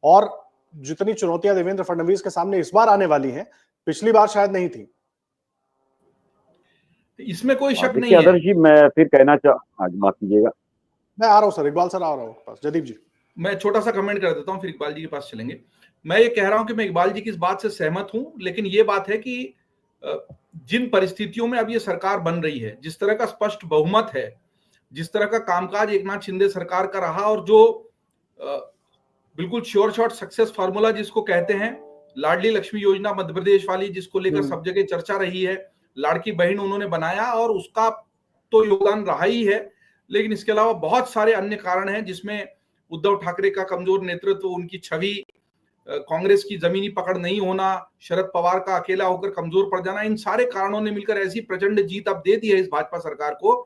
और जितनी चुनौतियां देवेंद्र फडणवीस के सामने इस बार आने वाली हैं, पिछली बार शायद नहीं थी। इसमें कोई शक नहीं है। आदर्श जी, मैं फिर कहना माफ कीजिएगा, मैं आ रहा हूं सर, इकबाल सर आ रहा हूं पास। जयदीप जी, मैं छोटा सा कमेंट कर देता हूं, फिर इकबाल जी के पास चलेंगे। मैं ये कह रहा हूं कि मैं इकबाल जी की इस बात से सहमत हूं, लेकिन ये बात है कि जिन परिस्थितियों में अब ये सरकार बन रही है, जिस तरह का स्पष्ट बहुमत है, जिस तरह का कामकाज एकनाथ शिंदे सरकार का रहा, और जो बिल्कुल श्योर शॉट सक्सेस फार्मूला जिसको कहते हैं, लाडली लक्ष्मी योजना मध्य प्रदेश वाली, जिसको लेकर सब जगह चर्चा रही है, लाड़की बहन उन्होंने बनाया और उसका तो योगदान रहा ही है, लेकिन इसके अलावा बहुत सारे अन्य कारण हैं जिसमें उद्धव ठाकरे का कमजोर नेतृत्व, उनकी छवि, कांग्रेस की जमीनी पकड़ नहीं होना, शरद पवार का अकेला होकर कमजोर पड़ जाना, इन सारे कारणों ने मिलकर ऐसी प्रचंड जीत अब दे दी है इस भाजपा सरकार को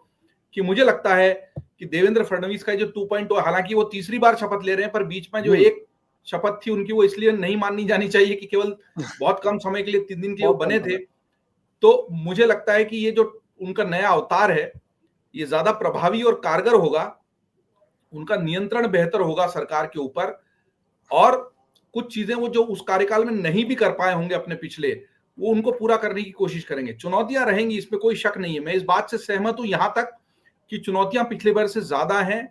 कि मुझे लगता है कि देवेंद्र फडणवीस का जो 2.0, हालांकि वो तीसरी बार शपथ ले रहे हैं, पर बीच में जो एक शपथ थी उनकी वो इसलिए नहीं माननी जानी चाहिए कि केवल बहुत कम समय के लिए 3 दिन के लिए वो बने थे। तो मुझे लगता है कि ये जो उनका नया अवतार है ये ज्यादा प्रभावी और कारगर होगा, उनका नियंत्रण बेहतर होगा सरकार के ऊपर, और कुछ चीजें वो जो उस कार्यकाल में नहीं भी कर पाए होंगे अपने पिछले, वो उनको पूरा करने की कोशिश करेंगे। चुनौतियां रहेंगी, इसमें कोई शक नहीं है, मैं इस बात से सहमत हूं यहां तक कि चुनौतियां पिछले बार से ज्यादा हैं,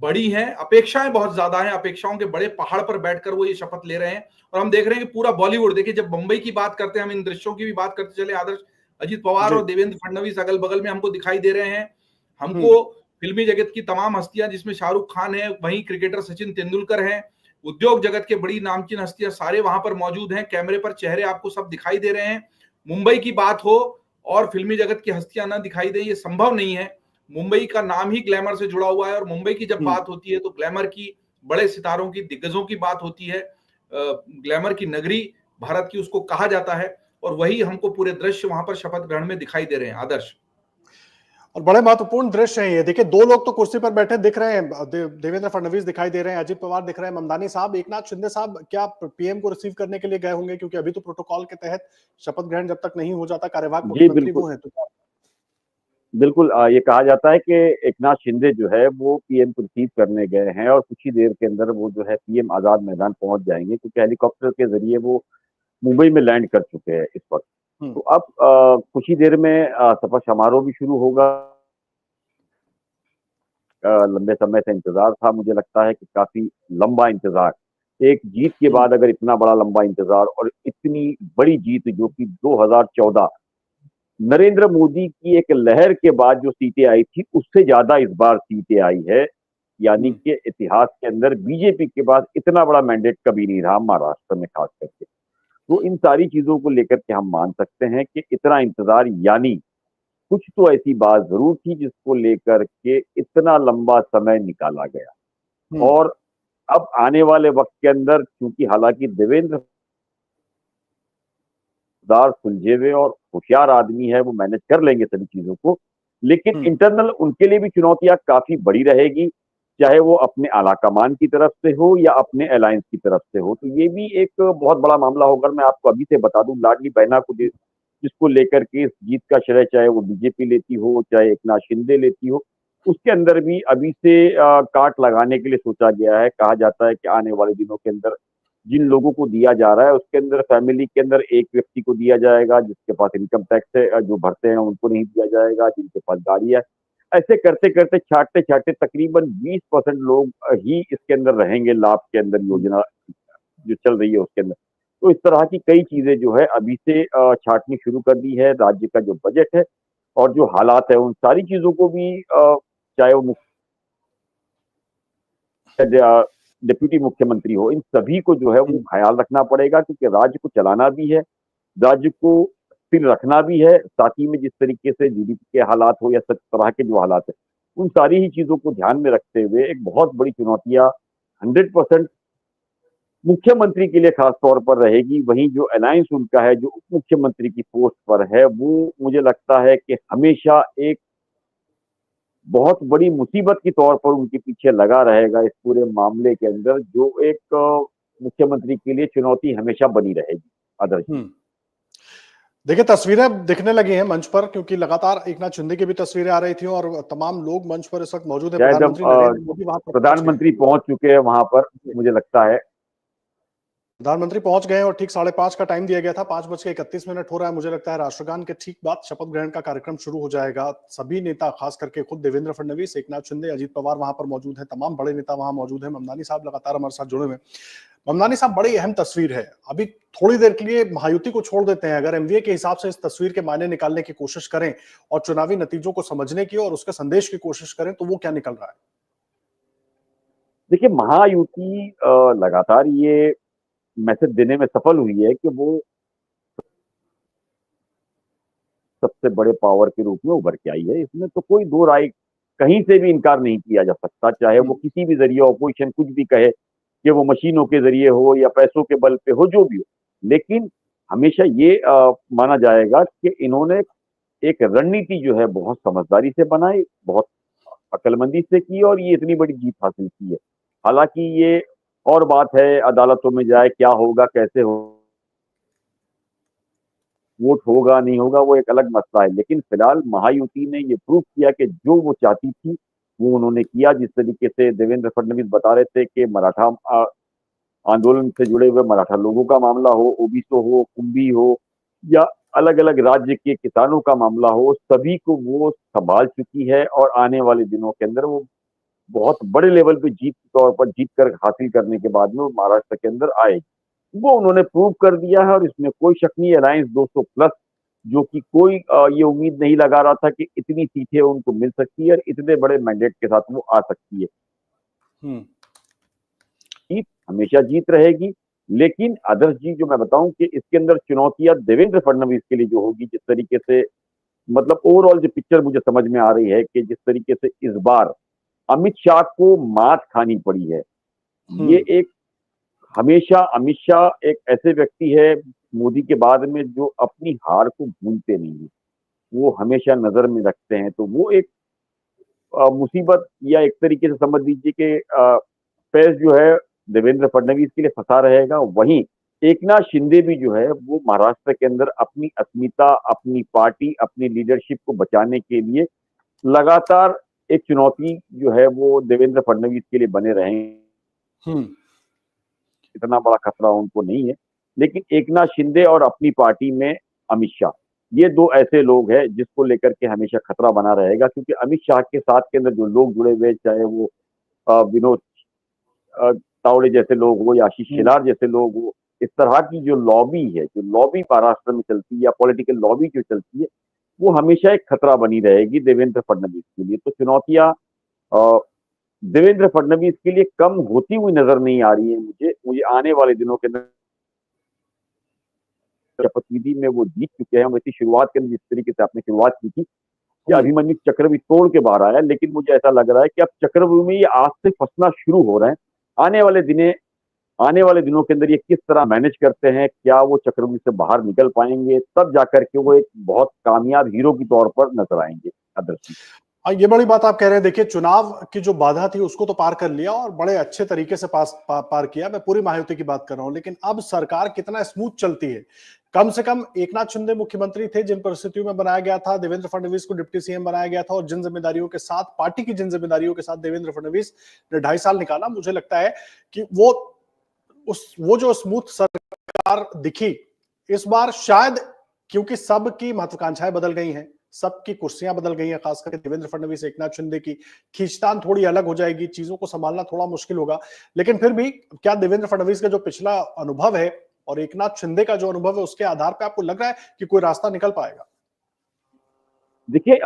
बड़ी हैं, अपेक्षाएं बहुत ज्यादा हैं, अपेक्षाओं के बड़े पहाड़ पर बैठकर वो ये शपथ ले रहे हैं। और हम देख रहे हैं कि पूरा बॉलीवुड, देखिए जब मुंबई की बात करते हैं, हम इन दृश्यों की भी बात करते चले आदर्श, अजीत पवार और देवेंद्र फडणवीस अगल बगल में हमको दिखाई दे रहे हैं, हमको फिल्मी जगत की तमाम हस्तियां जिसमें शाहरुख खान है, वहीं क्रिकेटर सचिन तेंदुलकर हैं, उद्योग जगत के बड़ी नामचीन हस्तियां सारे वहां पर मौजूद हैं, कैमरे पर चेहरे आपको सब दिखाई दे रहे हैं। मुंबई की बात हो और फिल्मी जगत की हस्तियां ना दिखाई दे, ये संभव नहीं है। मुंबई का नाम ही ग्लैमर से जुड़ा हुआ है, और मुंबई की जब बात होती है तो ग्लैमर की, बड़े सितारों की, दिग्गजों की बात होती है, ग्लैमर की नगरी भारत की उसको कहा जाता है, और वही हमको पूरे दृश्य वहां पर शपथ ग्रहण में दिखाई दे रहे हैं आदर्श। और बड़े महत्वपूर्ण दृश्य है ये। देखिए 2 लोग तो कुर्सी पर बैठे दिख रहे हैं, देवेंद्र फडणवीस दिखाई दे रहे हैं, अजीत पवार दिख रहे हैं, ममदानी साहब, एकनाथ शिंदे साहब क्या पीएम को रिसीव करने के लिए गए होंगे? क्योंकि अभी तो प्रोटोकॉल के तहत शपथ ग्रहण जब तक नहीं हो जाता, कार्यवाहक मुख्यमंत्री वो है। तो बिल्कुल, ये कहा जाता है कि एकनाथ शिंदे जो है वो पीएम को रिसीव करने गए हैं और कुछ ही देर के अंदर वो जो है पीएम आजाद मैदान पहुंच जाएंगे, क्योंकि हेलीकॉप्टर के जरिए वो मुंबई में लैंड कर चुके हैं इस वक्त। तो अब कुछ ही देर में शपथ समारोह भी शुरू होगा। लंबे समय से इंतजार था, मुझे लगता है कि काफी लंबा इंतजार, एक जीत के बाद अगर इतना बड़ा लंबा इंतजार और इतनी बड़ी जीत जो कि 2014 नरेंद्र मोदी की एक लहर के बाद जो सीटें आई थी उससे ज्यादा इस बार सीटें आई है, यानी कि इतिहास के अंदर बीजेपी के पास इतना बड़ा मैंडेट कभी नहीं रहा महाराष्ट्र में खास करके। तो इन सारी चीजों को लेकर के हम मान सकते हैं कि इतना इंतजार, यानी कुछ तो ऐसी बात जरूर थी जिसको लेकर के इतना लंबा समय निकाला गया। और अब आने वाले वक्त के अंदर, क्योंकि हालांकि देवेंद्र सुलझे हुए और होशियार आदमी है, वो मैनेज कर लेंगे सभी चीजों को, लेकिन इंटरनल उनके लिए भी चुनौतियां काफी बड़ी रहेगी, चाहे वो अपने आला कमान की तरफ से हो या अपने अलायंस की तरफ से हो। तो ये भी एक बहुत बड़ा मामला होगा। मैं आपको अभी से बता दूं, लाडली बहना को जिसको लेकर के इस जीत का श्रेय चाहे वो बीजेपी लेती हो, चाहे एकनाथ शिंदे लेती हो, उसके अंदर भी अभी से काट लगाने के लिए सोचा गया है। कहा जाता है कि आने वाले दिनों के अंदर जिन लोगों को दिया जा रहा है उसके अंदर फैमिली के अंदर एक व्यक्ति को दिया जाएगा, जिसके पास इनकम टैक्स है, जो भरते हैं उनको नहीं दिया जाएगा, जिनके पास गाड़ी है। ऐसे करते करते छाटते छाटते तकरीबन 20% लोग ही इसके अंदर रहेंगे, लाभ के अंदर, योजना जो चल रही है उसके अंदर। तो इस तरह की कई चीजें जो है अभी से छाटनी शुरू कर दी है। राज्य का जो बजट है और जो हालात है उन सारी चीजों को भी, चाहे वो डिप्यूटी मुख्यमंत्री हो, इन सभी को जो है वो ख्याल रखना पड़ेगा, क्योंकि राज्य को चलाना भी है, राज्य को स्थिर रखना भी है, साथ ही में जिस तरीके से जीडीपी के हालात हो या सब तरह के जो हालात है, उन सारी ही चीजों को ध्यान में रखते हुए एक बहुत बड़ी चुनौतियां 100% मुख्यमंत्री के लिए खास तौर पर रहेगी। वहीं जो अलायंस उनका है, जो उप मुख्यमंत्री की पोस्ट पर है, वो मुझे लगता है कि हमेशा एक बहुत बड़ी मुसीबत के तौर पर उनके पीछे लगा रहेगा इस पूरे मामले के अंदर, जो एक मुख्यमंत्री के लिए चुनौती हमेशा बनी रहेगी। आदर्श देखिए तस्वीरें दिखने लगी हैं मंच पर, क्योंकि लगातार एकनाथ शिंदे की भी तस्वीरें आ रही थी और तमाम लोग मंच पर इस वक्त मौजूद है। प्रधानमंत्री पहुंच चुके हैं वहां पर, मुझे लगता है प्रधानमंत्री पहुंच गए और ठीक 5:30 का टाइम दिया गया था, 5:31 हो रहा है। मुझे लगता है राष्ट्रगान के ठीक बाद शपथ ग्रहण का कार्यक्रम शुरू हो जाएगा। सभी नेता, खास करके खुद देवेंद्र फडणवीस, एकनाथ शिंदे, अजीत पवार वहां पर मौजूद है, तमाम बड़े नेता वहां मौजूद है। ममदानी साहब लगातार हमारे साथ जुड़े हुए हैं। ममदानी साहब, बड़ी अहम तस्वीर है। अभी थोड़ी देर के लिए महायुति को छोड़ देते हैं, अगर एमवीए के हिसाब से इस तस्वीर के मायने निकालने की कोशिश करें और चुनावी नतीजों को समझने की और उसके संदेश की कोशिश करें, तो वो क्या निकल रहा है? देखिए, महायुति लगातार ये मैसेज देने में सफल हुई है कि वो सबसे बड़े पावर के रूप में उभर के आई है। इसमें तो कोई दो राय, कहीं से भी इनकार नहीं किया जा सकता, चाहे वो किसी भी जरिए ऑपोजिशन कुछ भी कहे कि वो मशीनों के जरिए हो या पैसों के बल पे हो, जो भी हो। लेकिन हमेशा ये माना जाएगा कि इन्होंने एक रणनीति जो है बहुत समझदारी से बनाई, बहुत अक्लमंदी से की और ये इतनी बड़ी जीत हासिल की है। हालांकि ये और बात है, अदालतों में जाए क्या होगा, कैसे हो, वोट होगा नहीं होगा, वो एक अलग मसला है। लेकिन फिलहाल महायुति ने ये प्रूव किया कि जो वो चाहती थी वो उन्होंने किया। जिस तरीके से देवेंद्र फडणवीस बता रहे थे कि मराठा आंदोलन से जुड़े हुए मराठा लोगों का मामला हो, ओबीसी हो, कुंभी हो या अलग अलग राज्य के किसानों का मामला हो, सभी को वो संभाल चुकी है और आने वाले दिनों के अंदर वो बहुत बड़े लेवल पे जीत के तौर पर जीत कर हासिल करने के बाद में वो महाराष्ट्र के अंदर आएगी। वो उन्होंने प्रूव कर दिया है और इसमें कोई शक नहीं। अलायंस 200 प्लस, जो कि कोई ये उम्मीद नहीं लगा रहा था कि इतनी सीटें उनको मिल सकती है और इतने बड़े मैंडेट के साथ वो आ सकती है। जीत हमेशा जीत रहेगी। लेकिन आदर्श जी, जो मैं बताऊं कि इसके अंदर चुनौतियां देवेंद्र फडणवीस के लिए जो होगी, जिस तरीके से मतलब ओवरऑल जो पिक्चर मुझे समझ में आ रही है कि जिस तरीके से इस बार अमित शाह को मात खानी पड़ी है। ये एक हमेशा अमित शाह एक ऐसे व्यक्ति है मोदी के बाद में जो अपनी हार को भूलते नहीं है, वो हमेशा नजर में रखते हैं। तो वो एक मुसीबत या एक तरीके से समझ लीजिए कि पेस जो है देवेंद्र फडणवीस के लिए फंसा रहेगा। वहीं एकनाथ शिंदे भी जो है वो महाराष्ट्र के अंदर अपनी अस्मिता, अपनी पार्टी, अपनी लीडरशिप को बचाने के लिए लगातार एक चुनौती जो है वो देवेंद्र फडणवीस के लिए बने रहेंगे। इतना बड़ा खतरा उनको नहीं है। लेकिन एकनाथ शिंदे और अपनी पार्टी में अमित शाह, ये दो ऐसे लोग हैं जिसको लेकर के हमेशा खतरा बना रहेगा। क्योंकि अमित शाह के साथ के अंदर जो लोग जुड़े हुए, चाहे वो विनोद तावड़े जैसे लोग हो या आशीष शेलार जैसे लोग हो, इस तरह की जो लॉबी है, जो लॉबी महाराष्ट्र में चलती है या पॉलिटिकल लॉबी जो चलती है, वो हमेशा एक खतरा बनी रहेगी देवेंद्र फडणवीस के लिए। तो चुनौतियां देवेंद्र फडणवीस के लिए कम होती हुई नजर नहीं आ रही है मुझे आने वाले दिनों के अंदर। शपथ विधि में वो जीत चुके हैं। वैसी शुरुआत के अंदर जिस तरीके से आपने शुरुआत की थी कि अभिमन्यु चक्रव्यूह तोड़ के बाहर आया, लेकिन मुझे ऐसा लग रहा है कि अब चक्रव्यूह में ये आज से फंसना शुरू हो रहे हैं। आने वाले दिनों के अंदर ये किस तरह मैनेज करते हैं, क्या वो चक्रव्यूह से बाहर निकल पाएंगे, तब जाकर के वो एक बहुत कामयाब हीरो के तौर पर नजर आएंगे। आदर्श, ये बड़ी बात आप कह रहे हैं। देखिए, चुनाव की जो बाधा थी उसको तो पार कर लिया और बड़े अच्छे तरीके से पार किया। मैं पूरी महायुति की बात कर रहा हूं। लेकिन अब सरकार कितना स्मूथ चलती है। कम से कम एकनाथ शिंदे मुख्यमंत्री थे, जिन परिस्थितियों में बनाया गया था। देवेंद्र फडणवीस को डिप्टी सीएम बनाया गया था और जिन जिम्मेदारियों के साथ, पार्टी की जिन जिम्मेदारियों के साथ देवेंद्र फडणवीस ने 2.5 साल निकाला, मुझे लगता है कि वो जो स्मूथ सरकार दिखी इस बार, शायद क्योंकि सबकी महत्वाकांक्षाएं बदल गई हैं, सबकी कुर्सियां बदल गई हैं। खास करके देवेंद्र फडणवीस, एकनाथ शिंदे की खींचतान थोड़ी अलग हो जाएगी, चीजों को संभालना थोड़ा मुश्किल होगा। लेकिन फिर भी क्या देवेंद्र फडणवीस का जो पिछला अनुभव है और एकनाथ शिंदे का जो अनुभव है, उसके आधार पर आपको लग रहा है कि कोई रास्ता निकल पाएगा? देखिए,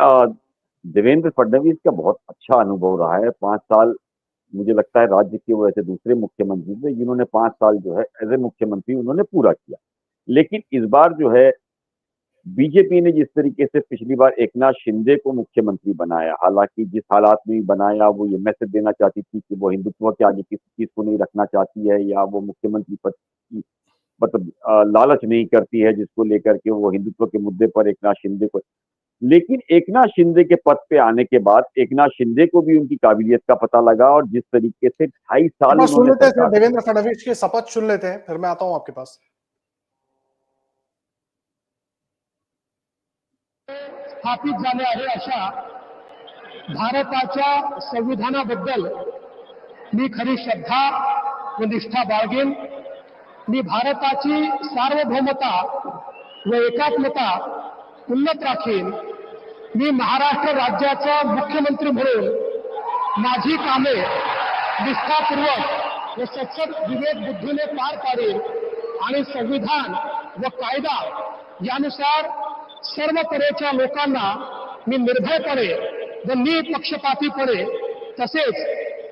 देवेंद्र फडणवीस का बहुत अच्छा अनुभव रहा है। 5 साल मुझे लगता है राज्य के वो ऐसे दूसरे मुख्यमंत्री थे जिन्होंने 5 साल जो है एज ए मुख्यमंत्री उन्होंने पूरा किया। लेकिन इस बार जो है बीजेपी ने जिस तरीके से पिछली बार एकनाथ शिंदे को मुख्यमंत्री बनाया, हालांकि जिस हालात में बनाया वो ये मैसेज देना चाहती थी कि वो हिंदुत्व के आगे किसी चीज को नहीं रखना चाहती है या वो मुख्यमंत्री पद की मतलब लालच नहीं करती है, जिसको लेकर के वो हिंदुत्व के मुद्दे पर एकनाथ शिंदे को। लेकिन एकनाथ शिंदे के पद पे आने के बाद एकनाथ शिंदे को भी उनकी काबिलियत का पता लगा और जिस तरीके से 2.5 साल सुन लेते हैं देवेंद्र फडणवीस की शपथ सुन लेते हैं, फिर मैं आता हूं आपके पास। स्थापित झाले आहे अशा भारताच्या संविधानाबद्दल मी खरी श्रद्धा व निष्ठा बाळगेन। मी भारताची सार्वभौमता व एकात्मता उन्नत राखीन। मी महाराष्ट्र राज्याचा मुख्यमंत्री म्हणून माझी कामे निष्ठापूर्वक व सचोट विवेक बुद्धीने पार पाडेन आणि संविधान व कायदा यानुसार सर्व तऱ्हेच्या लोकांना मी निर्भयपणे व निपक्षपातीपणे तसेच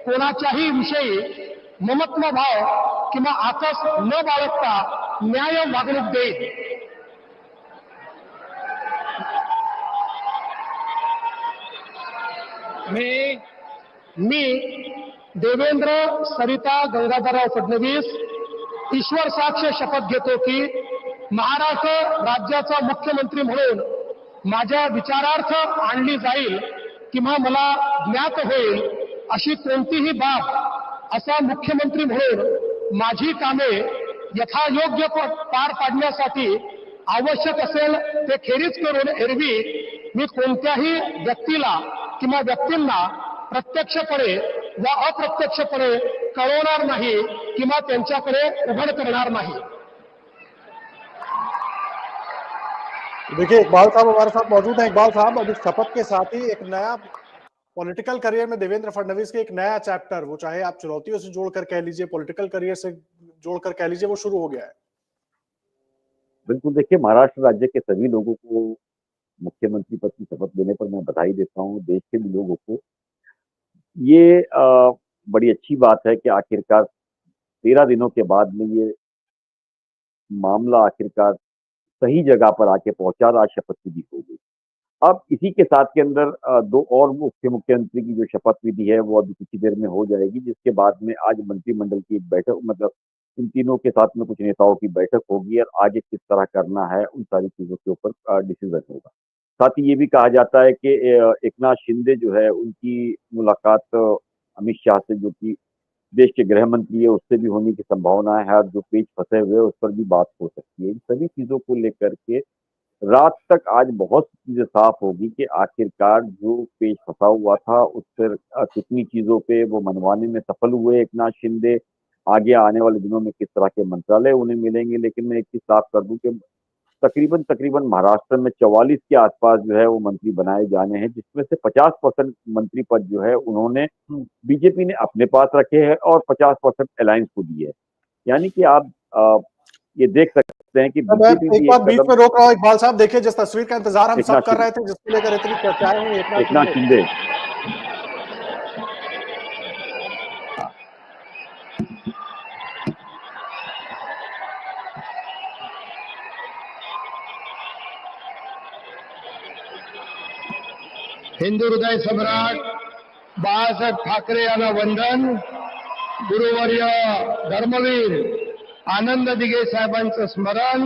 कोणाच्याही विषयी ममत्व भाव किंवा आकस न बाळगता न्याय वागणूक देईल. मी देवेंद्र सरिता गंगाधरराव फडणवीस ईश्वर साक्ष शपथ घेतो की महाराष्ट्र राज्याचा मुख्यमंत्री म्हणून माझ्या विचारार्थ आणली जाईल किंवा मला ज्ञात होईल अशी कोणतीही बाब असा मुख्यमंत्री म्हणून माझी कामे यथायोग्य पार पाडण्यासाठी आवश्यक असेल ते खेरीज करून एरवी मी कोणत्याही व्यक्तीला किंवा व्यक्तींना प्रत्यक्षपणे व अप्रत्यक्षपणे कळवणार नाही किंवा त्यांच्याकडे उघड करणार नाही. देखिए इकबाल साहब हमारे साथ मौजूद हैं. इकबाल साहब, अभी शपथ के साथ ही एक नया पॉलिटिकल करियर में देवेंद्र फडणवीस के एक नया चैप्टर, वो चाहे आप चुनौतियों से जोड़कर कह लीजिए, पॉलिटिकल करियर से जोड़कर कह लीजिए, वो शुरू हो गया है. बिल्कुल, देखिए महाराष्ट्र राज्य के सभी लोगों को मुख्यमंत्री पद की शपथ लेने पर मैं बधाई देता हूँ. देश के भी लोगों को ये बड़ी अच्छी बात है कि आखिरकार 13 दिनों के बाद में ये मामला आखिरकार सही जगह पर आके पहुंचा. आज शपथ विधि हो गई. अब इसी के साथ के अंदर दो और मुख्यमंत्री की जो शपथ विधि है वो अभी कुछ देर में हो जाएगी, जिसके बाद में आज मंत्रिमंडल की एक बैठक, मतलब इन तीनों के साथ में कुछ नेताओं की बैठक होगी और आगे किस तरह करना है उन सारी चीजों के ऊपर डिसीजन होगा. साथ ही ये भी कहा जाता है कि एकनाथ शिंदे जो है उनकी मुलाकात अमित शाह से, जो कि देश के गृह मंत्री है, उससे भी होने की संभावना है. और जो पेच फंसे हुए उस पर भी बात हो सकती है. इन सभी चीजों को लेकर के रात तक आज बहुत चीजें साफ होगी कि आखिरकार जो पेच फंसा हुआ था उस पर कितनी चीजों पे वो मनवाने में सफल हुए एकनाथ शिंदे. आगे आने वाले दिनों में किस तरह के मंत्रालय उन्हें मिलेंगे. लेकिन मैं एक चीज साफ कर दूं कि तकरीबन महाराष्ट्र में 44 के आसपास जो है वो मंत्री बनाए जाने हैं, जिसमें से 50% मंत्री पद जो है उन्होंने बीजेपी ने अपने पास रखे हैं और 50% अलायंस को दिए है. यानी कि आप ये देख सकते हैं कि बीजेपी एक बार बीच में रोक रहा हूं इकबाल साहब. देखिए जिस तस्वीर का इंतजार हम सब कर रहे थे, जिसको लेकर इतनी चर्चाएं हुई, एकनाथ शिंदे हिंदू हृदय सम्राट बाळासाहेब ठाकरे यांना वंदन. गुरुवर्य धर्मवीर आनंद दिघे साहेबांचं स्मरण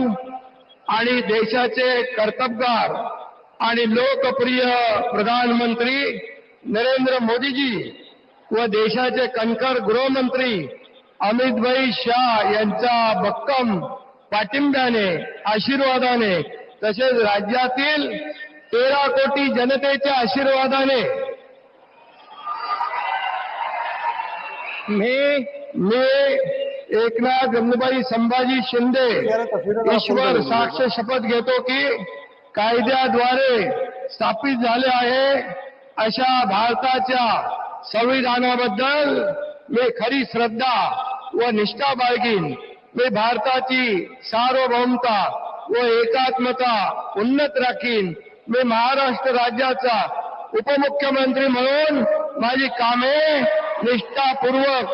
आणि देशाचे कर्तबगार आणि लोकप्रिय प्रधानमंत्री नरेंद्र मोदीजी व देशाचे कणखर गृहमंत्री अमितभाई शाह यांच्या भक्कम पाठिंब्याने, आशीर्वादाने, तसेच राज्यातील 13 कोटी जनतेच्या आशीर्वादाने मी एकनाथ गंगूबाई संभाजी शिंदे ईश्वर साक्ष शपथ घेतो की कायद्याद्वारे स्थापित झाले आहे अशा भारताच्या संविधानाबद्दल मी खरी श्रद्धा व निष्ठा बाळगीन. मी भारताची सार्वभौमता व एकात्मता उन्नत राखीन. मी महाराष्ट्र राज्याचा उपमुख्यमंत्री म्हणून माझी कामे निष्ठापूर्वक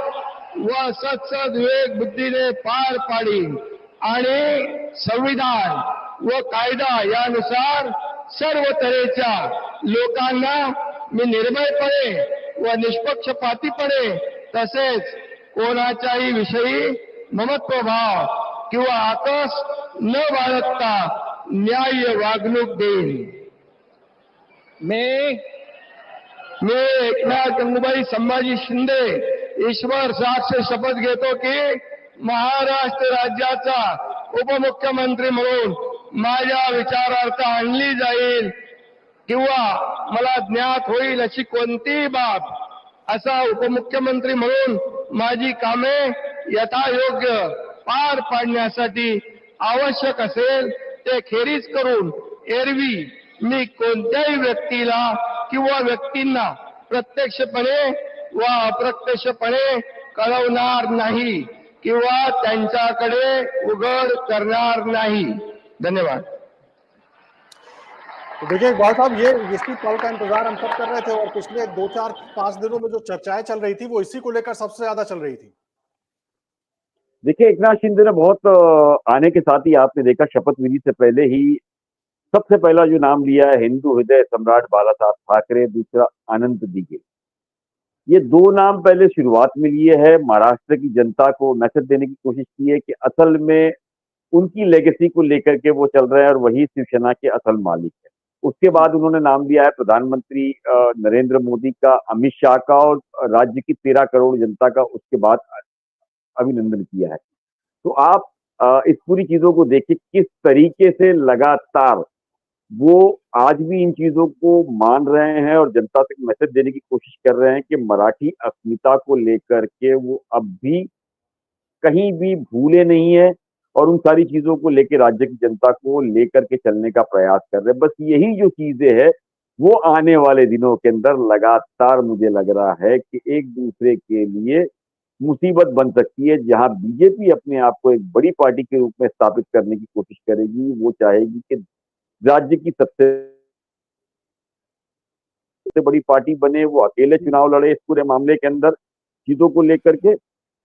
व सत्सद विवेक बुद्धीने पार पाडीन आणि संविधान व कायदा यानुसार सर्व तऱ्हेच्या लोकांना मी निर्भयपणे व निष्पक्षपातीपणे तसेच कोणाच्याही विषयी ममत्वभाव किंवा आकस न बाळगता न्याय्य वागणूक देईन. मी एकनाथ गंगूबाई संभाजी शिंदे ईश्वर साक्ष शपथ घेतो की महाराष्ट्र राज्याचा उपमुख्यमंत्री म्हणून माझ्या विचारार्थ आणली जाईल किंवा मला ज्ञात होईल अशी कोणतीही बाब असा उपमुख्यमंत्री म्हणून माझी कामे यथायोग्य पार पाडण्यासाठी आवश्यक असेल ते खेरीज करून एरवी मी कोणत्याही व्यक्तीला किंवा व्यक्तींना प्रत्यक्षपणे व अप्रत्यक्षपणे कळवणार नाही किंवा त्यांच्याकडे उघड करणार नाही. धन्यवाद. तो देखिए इकबाल साहब, ये इसी पल का इंतजार हम सब कर रहे थे और पिछले 2 4 5 दिनों में जो चर्चाएं चल रही थी वो इसी को लेकर सबसे ज्यादा चल रही थी। देखिए, एकनाथ शिंदे ने बहुत आने के साथ ही आपने देखा शपथ विधि से पहले ही सबसे पहला जो नाम लिया है हिंदू हृदय सम्राट बाला साहब ठाकरे, दूसरा अनंत दिघे। ये दो नाम पहले शुरुआत में लिए है, महाराष्ट्र की जनता को मैसेज देने की कोशिश की है कि असल में उनकी लेगेसी को लेकर के वो चल रहे हैं और वही शिवसेना के असल मालिक है। उसके बाद उन्होंने नाम लिया है प्रधानमंत्री नरेंद्र मोदी का, अमित शाह का और राज्य की 13 करोड़ जनता का उसके बाद अभिनंदन किया है। तो आप इस पूरी चीजों को देखिए किस तरीके से लगातार वो आज भी इन चीजों को मान रहे हैं और जनता तक मैसेज देने की कोशिश कर रहे हैं कि मराठी अस्मिता को लेकर के वो अब भी कहीं भी भूले नहीं है और उन सारी चीजों को लेकर राज्य की जनता को लेकर के चलने का प्रयास कर रहे हैं। बस यही जो चीजें है वो आने वाले दिनों के अंदर लगातार मुझे लग रहा है कि एक दूसरे के लिए मुसीबत बन सकती है। जहां बीजेपी अपने आप को एक बड़ी पार्टी के रूप में स्थापित करने की कोशिश करेगी, वो चाहेगी कि राज्य की सबसे बड़ी पार्टी बने, वो अकेले चुनाव लड़े इस पूरे मामले के अंदर चीजों को लेकर के।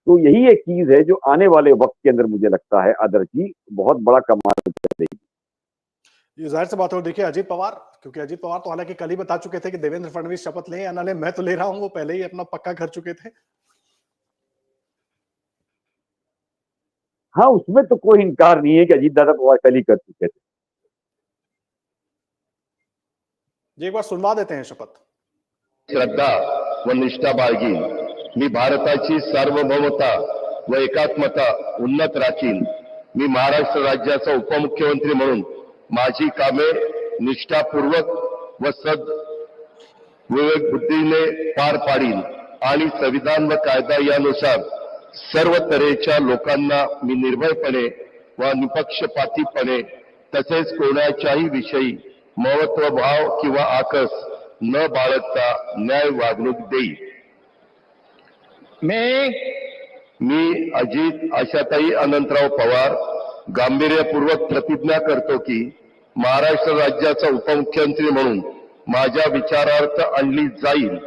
तो यही एक चीज है जो आने वाले वक्त के अंदर मुझे लगता है आदर्श जी बहुत बड़ा कमाल करेगी। ये जाहिर सी बात है। और देखिए अजीत पवार, क्योंकि अजीत पवार तो हालांकि कल ही बता चुके थे कि देवेंद्र फडणवीस शपथ लें या ना लें, मैं तो ले रहा हूं, वो पहले ही अपना पक्का कर चुके थे। हाँ, उसमें तो कोई इनकार नहीं है कि अजीत दादा पवार कल ही कर चुके थे। जी एक बार सुनवा देते हैं शपथ। श्रद्धा व निष्ठा बाळगीन, मी भारताची सार्वभौमता व एकात्मता उन्नत राखीन, मी महाराष्ट्र राज्याचा उपमुख्यमंत्री म्हणून माझी कामे निष्ठापूर्वक व विवेक बुद्धीने पार पाडीन आणि संविधान व कायदा यानुसार सर्व तऱ्हेच्या लोकांना मी निर्भयपणे व निपक्षपातीपणे तसेच कोणाच्याही विषयी महत्वभाव किंवा आकस न बाळगता न्याय वागणूक देईल। मी अजित आशाताई अनंतराव पवार गांभीर्यपूर्वक प्रतिज्ञा करतो की महाराष्ट्र राज्याचा उपमुख्यमंत्री म्हणून माझ्या विचारार्थ आणली जाईल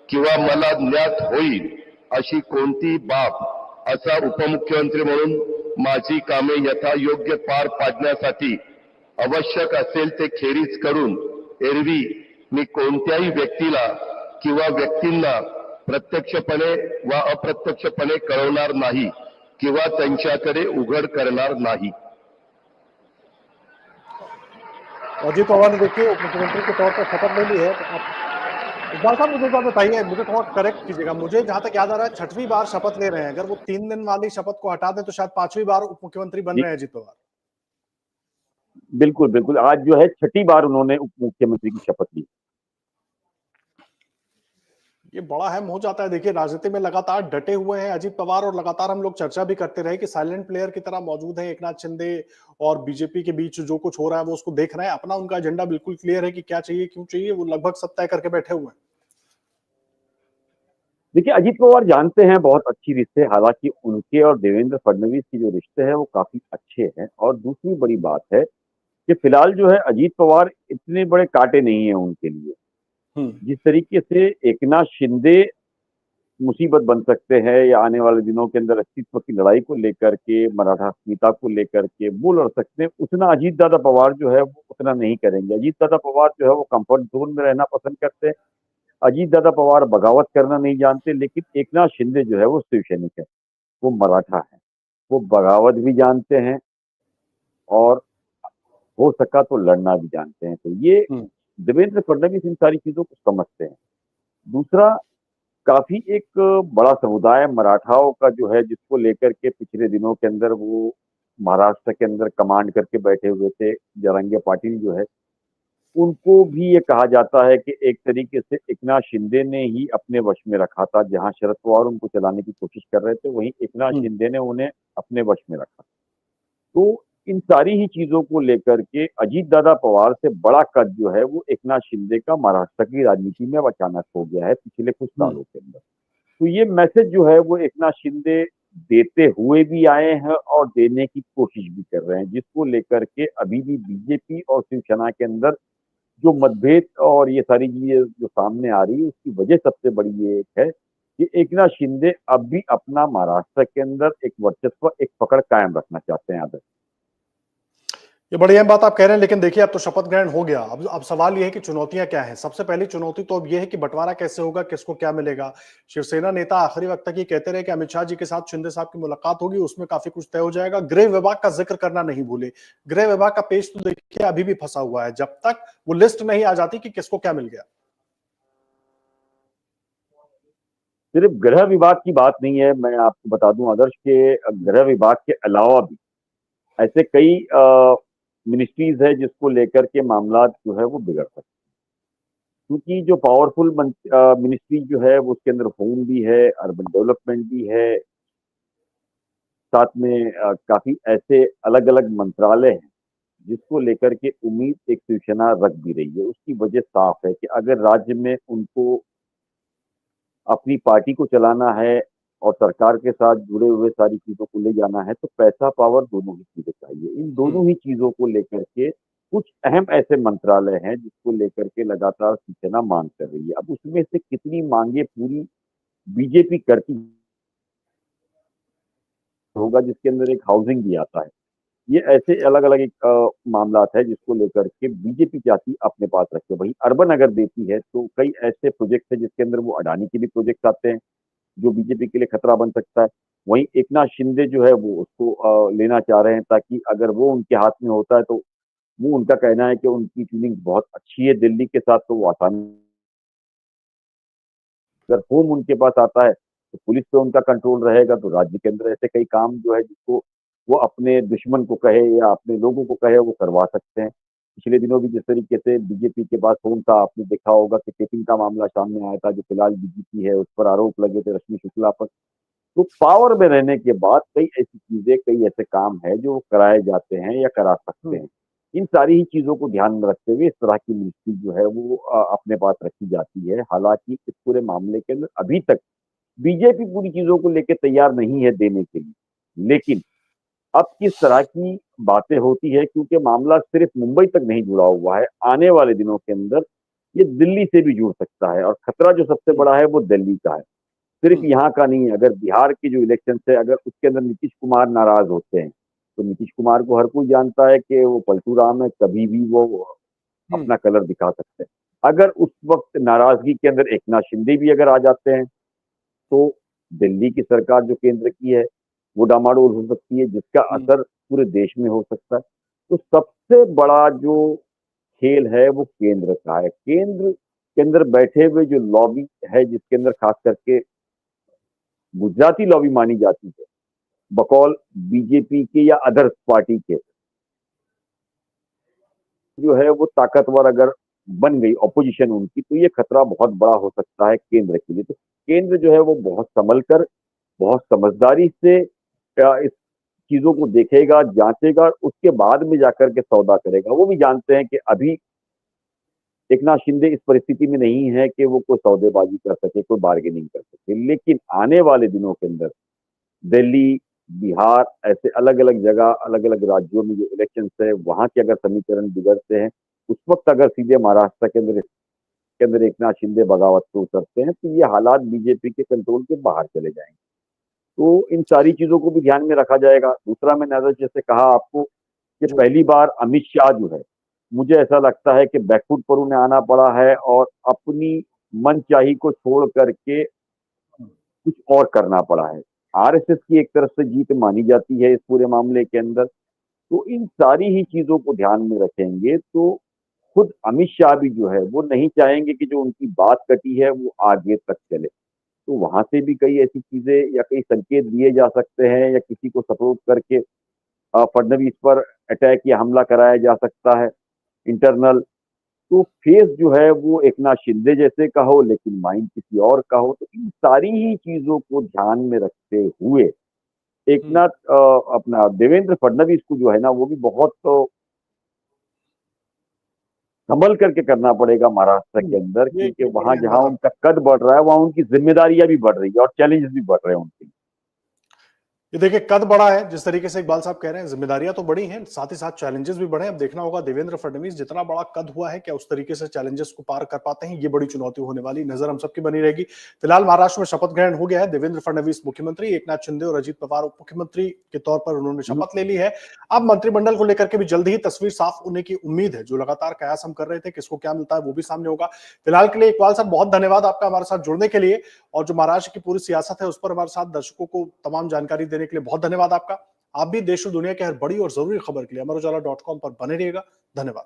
किंवा मला ज्ञात होईल अशी कोणती बाब असा उपमुख्यमंत्री म्हणून माझी कामे यथायोग्य पार पाडण्यासाठी आवश्यक असेल ते खेरीज करून एरवी मी कोणत्याही व्यक्तीला किंवा व्यक्तींना प्रत्यक्षपणे व अप्रत्यक्षपणे कळवणार नाही किंवा त्यांच्याकडे उघड करणार नाही। अजीत पवार ने देखिए उप मुख्यमंत्री के तौर पर शपथ ले ली है। तो आप इकबाल साहब मुझे बात बताइए, मुझे थोड़ा करेक्ट कीजिएगा, मुझे जहां तक याद आ रहा है 6वीं बार शपथ ले रहे हैं। अगर वो 3 दिन वाली शपथ को हटा दें तो शायद 5वीं बार उप मुख्यमंत्री बन रहे हैं अजीत पवार। बिल्कुल बिल्कुल, आज जो है 6ठी बार उन्होंने उप मुख्यमंत्री की शपथ ली। ये बड़ा अहम हो जाता है। देखिए राजनीति में लगातार डटे हुए हैं अजीत पवार और लगातार हम लोग चर्चा भी करते रहे कि साइलेंट प्लेयर की तरह मौजूद है एकनाथ शिंदे और बीजेपी के बीच जो कुछ हो रहा है वो उसको देख रहे हैं। अपना उनका एजेंडा बिल्कुल क्लियर है कि क्या चाहिए क्यों चाहिए, वो लगभग सब तय करके बैठे हुए हैं। देखिए अजीत पवार जानते हैं बहुत अच्छी रिश्ते, हालांकि उनके और देवेंद्र फडणवीस के जो रिश्ते हैं वो काफी अच्छे हैं। और दूसरी बड़ी बात है कि फिलहाल जो है अजीत पवार इतने बड़े कांटे नहीं है उनके लिए। जिस तरीके से एकनाथ शिंदे मुसीबत बन सकते हैं या आने वाले दिनों के अंदर अस्तित्व की लड़ाई को लेकर के, मराठा अस्मिता को लेकर के वो लड़ सकते हैं, उतना अजीत दादा पवार जो है वो उतना नहीं करेंगे। अजीत दादा पवार जो है वो कंफर्ट जोन में रहना पसंद करते हैं। अजीत दादा पवार बगावत करना नहीं जानते। लेकिन एकनाथ शिंदे जो है वो शिवसैनिक है, वो मराठा है, वो बगावत भी जानते हैं और हो सका तो लड़ना भी जानते हैं। तो ये देवेंद्र फडणवीस इन सारी चीजों को समझते हैं। दूसरा, काफी एक बड़ा समुदाय मराठाओं का जो है जिसको लेकर के पिछले दिनों के अंदर वो महाराष्ट्र के अंदर कमांड करके बैठे हुए थे जरंगे पाटिल जो है, उनको भी ये कहा जाता है कि एक तरीके से एकनाथ शिंदे ने ही अपने वश में रखा था। जहां शरद पवार उनको चलाने की कोशिश कर रहे थे वहीं एकनाथ शिंदे ने उन्हें अपने वश में रखा। तो इन सारी ही चीजों को लेकर के अजीत दादा पवार से बड़ा कद जो है वो एकनाथ शिंदे का महाराष्ट्र की राजनीति में अचानक हो गया है पिछले कुछ सालों के अंदर। तो ये मैसेज जो है वो एकनाथ शिंदे देते हुए भी आए हैं और देने की कोशिश भी कर रहे हैं, जिसको लेकर के अभी भी बीजेपी और शिवसेना के अंदर जो मतभेद और ये सारी चीजें जो सामने आ रही है, उसकी वजह सबसे बड़ी ये एक है कि एकनाथ शिंदे अब भी अपना महाराष्ट्र के अंदर एक वर्चस्व, एक पकड़ कायम रखना चाहते हैं। आदर्श, ये बड़ी अहम बात आप कह रहे हैं, लेकिन देखिए अब तो शपथ ग्रहण हो गया। अब सवाल ये है कि चुनौतियां क्या हैं। सबसे पहली चुनौती तो अब ये है कि बंटवारा कैसे होगा, किसको क्या मिलेगा। शिवसेना नेता आखिरी वक्त तक ये कहते रहे कि अमित शाह जी के साथ शिंदे साहब की मुलाकात होगी, उसमें काफी कुछ तय हो जाएगा। गृह विभाग का जिक्र करना नहीं भूले। गृह विभाग का पेज तो देखिए अभी भी फंसा हुआ है, जब तक वो लिस्ट नहीं आ जाती कि किसको क्या मिल गया। सिर्फ गृह विभाग की बात नहीं है, मैं आपको बता दूं आदर्श के गृह विभाग के अलावा भी ऐसे कई मिनिस्ट्रीज है जिसको लेकर के मामला जो है वो बिगड़ सकते हैं। क्योंकि जो पावरफुल मिनिस्ट्री जो है वो उसके अंदर होम भी है, अर्बन डेवलपमेंट भी है, साथ में काफी ऐसे अलग अलग मंत्रालय हैं जिसको लेकर के उम्मीद एक शिवसेना रख भी रही है। उसकी वजह साफ है कि अगर राज्य में उनको अपनी पार्टी को चलाना है और सरकार के साथ जुड़े हुए सारी चीजों को ले जाना है, तो पैसा पावर दोनों ही चीजें चाहिए। इन दोनों ही चीजों को लेकर के कुछ अहम ऐसे मंत्रालय हैं जिसको लेकर के लगातार शिवसेना मांग कर रही है। अब उसमें से कितनी मांगे पूरी बीजेपी करती होगा, जिसके अंदर एक हाउसिंग भी आता है। ये ऐसे अलग अलग एक मामला है जिसको लेकर के बीजेपी चाहती अपने पास रखे। वही अर्बन अगर देती है तो कई ऐसे प्रोजेक्ट है जिसके अंदर वो अडानी के भी प्रोजेक्ट आते हैं जो बीजेपी के लिए खतरा बन सकता है। वहीं एकनाथ शिंदे जो है वो उसको लेना चाह रहे हैं, ताकि अगर वो उनके हाथ में होता है तो वो, उनका कहना है कि उनकी ट्यूनिंग बहुत अच्छी है दिल्ली के साथ, तो वो आसानी, अगर होम उनके पास आता है तो पुलिस पे उनका कंट्रोल रहेगा। तो राज्य के अंदर ऐसे कई काम जो है जिसको वो अपने दुश्मन को कहे या अपने लोगों को कहे वो करवा सकते हैं। पिछले दिनों भी जिस तरीके से बीजेपी के पास होम था, आपने देखा होगा कि टेपिंग का मामला सामने आया था, जो फिलहाल डीजीपी है उस पर आरोप लगे थे रश्मि शुक्ला पर। तो पावर में रहने के बाद कई ऐसी चीजें, कई ऐसे काम है जो कराए जाते हैं या करा सकते हैं। इन सारी ही चीजों को ध्यान में रखते हुए इस तरह की मिनिस्ट्री जो है वो अपने पास रखी जाती है। हालांकि इस पूरे मामले के अंदर अभी तक बीजेपी पूरी चीजों को लेकर तैयार नहीं है देने के लिए, लेकिन अब किस तरह की बातें होती है, क्योंकि मामला सिर्फ मुंबई तक नहीं जुड़ा हुआ है, आने वाले दिनों के अंदर ये दिल्ली से भी जुड़ सकता है। और खतरा जो सबसे बड़ा है वो दिल्ली का है, सिर्फ यहाँ का नहीं है। अगर बिहार के जो इलेक्शन है, अगर उसके अंदर नीतीश कुमार नाराज होते हैं तो नीतीश कुमार को हर कोई जानता है कि वो पलटू राम है, कभी भी वो अपना कलर दिखा सकते हैं। अगर उस वक्त नाराजगी के अंदर एकनाथ शिंदे भी अगर आ जाते हैं तो दिल्ली की सरकार जो केंद्र की है वो डामाडोल हो सकती है, जिसका असर पूरे देश में हो सकता है। तो सबसे बड़ा जो खेल है वो केंद्र का है। केंद्र के अंदर बैठे हुए जो लॉबी है, जिसके अंदर खास करके गुजराती लॉबी मानी जाती है बकौल बीजेपी के या अदर्स पार्टी के, जो है वो ताकतवर अगर बन गई ऑपोजिशन उनकी, तो ये खतरा बहुत बड़ा हो सकता है केंद्र के लिए। तो केंद्र जो है वो बहुत संभल कर, बहुत समझदारी से इस चीजों को देखेगा, जांचेगा, उसके बाद में जाकर के सौदा करेगा। वो भी जानते हैं कि अभी एकनाथ शिंदे इस परिस्थिति में नहीं है कि वो कोई सौदेबाजी कर सके, कोई बार्गेनिंग कर सके। लेकिन आने वाले दिनों के अंदर दिल्ली, बिहार, ऐसे अलग अलग जगह, अलग अलग राज्यों में जो इलेक्शन है वहां के अगर समीकरण बिगड़ते हैं, उस वक्त अगर सीधे महाराष्ट्र के अंदर एकनाथ शिंदे बगावत पे उतरते हैं, तो ये हालात बीजेपी के कंट्रोल के बाहर चले जाएंगे। तो इन सारी चीजों को भी ध्यान में रखा जाएगा। दूसरा, मैंने जैसे कहा आपको कि पहली बार अमित शाह जो है, मुझे ऐसा लगता है कि बैकफुट पर उन्हें आना पड़ा है और अपनी मनचाही को छोड़ करके कुछ और करना पड़ा है। आरएसएस की एक तरफ से जीत मानी जाती है इस पूरे मामले के अंदर। तो इन सारी ही चीजों को ध्यान में रखेंगे तो खुद अमित शाह भी जो है वो नहीं चाहेंगे कि जो उनकी बात कटी है वो आगे तक चले। तो वहां से भी कई ऐसी चीजें या कई संकेत दिए जा सकते हैं, या किसी को सपोर्ट करके फडणवीस पर अटैक या हमला कराया जा सकता है इंटरनल। तो फेस जो है वो एकनाथ शिंदे जैसे का हो, लेकिन माइंड किसी और का हो। तो इन सारी ही चीजों को ध्यान में रखते हुए एकनाथ अपना देवेंद्र फडणवीस को जो है ना वो भी बहुत संभल करके करना पड़ेगा महाराष्ट्र के अंदर, क्योंकि वहां जहां उनका कद बढ़ रहा है वहां उनकी जिम्मेदारियां भी बढ़ रही है और चैलेंजेस भी बढ़ रहे हैं उनके लिए। ये देखिए कद बड़ा है, जिस तरीके से इकबाल साहब कह रहे हैं, जिम्मेदारियां तो बड़ी हैं, साथ ही साथ चैलेंजेस भी बड़े हैं। अब देखना होगा देवेंद्र फडणवीस जितना बड़ा कद हुआ है, क्या उस तरीके से चैलेंजेस को पार कर पाते हैं। ये बड़ी चुनौती होने वाली, नजर हम सबकी बनी रहेगी। फिलहाल महाराष्ट्र में शपथ ग्रहण हो गया है। देवेंद्र फडणवीस मुख्यमंत्री, एकनाथ शिंदे और अजीत पवार उप मुख्यमंत्री के तौर पर उन्होंने शपथ ले ली है। अब मंत्रिमंडल को लेकर के भी जल्द ही तस्वीर साफ होने की उम्मीद है। जो लगातार कयास हम कर रहे थे, किसको क्या मिलता है, वो भी सामने होगा। फिलहाल के लिए इकबाल साहब बहुत धन्यवाद आपका हमारे साथ जुड़ने के लिए, और जो महाराष्ट्र की पूरी सियासत है उस पर हमारे साथ दर्शकों को तमाम जानकारी देने के लिए बहुत धन्यवाद आपका। आप भी देश और दुनिया की हर बड़ी और जरूरी खबर के लिए अमर उजाला.com पर बने रहिएगा। धन्यवाद।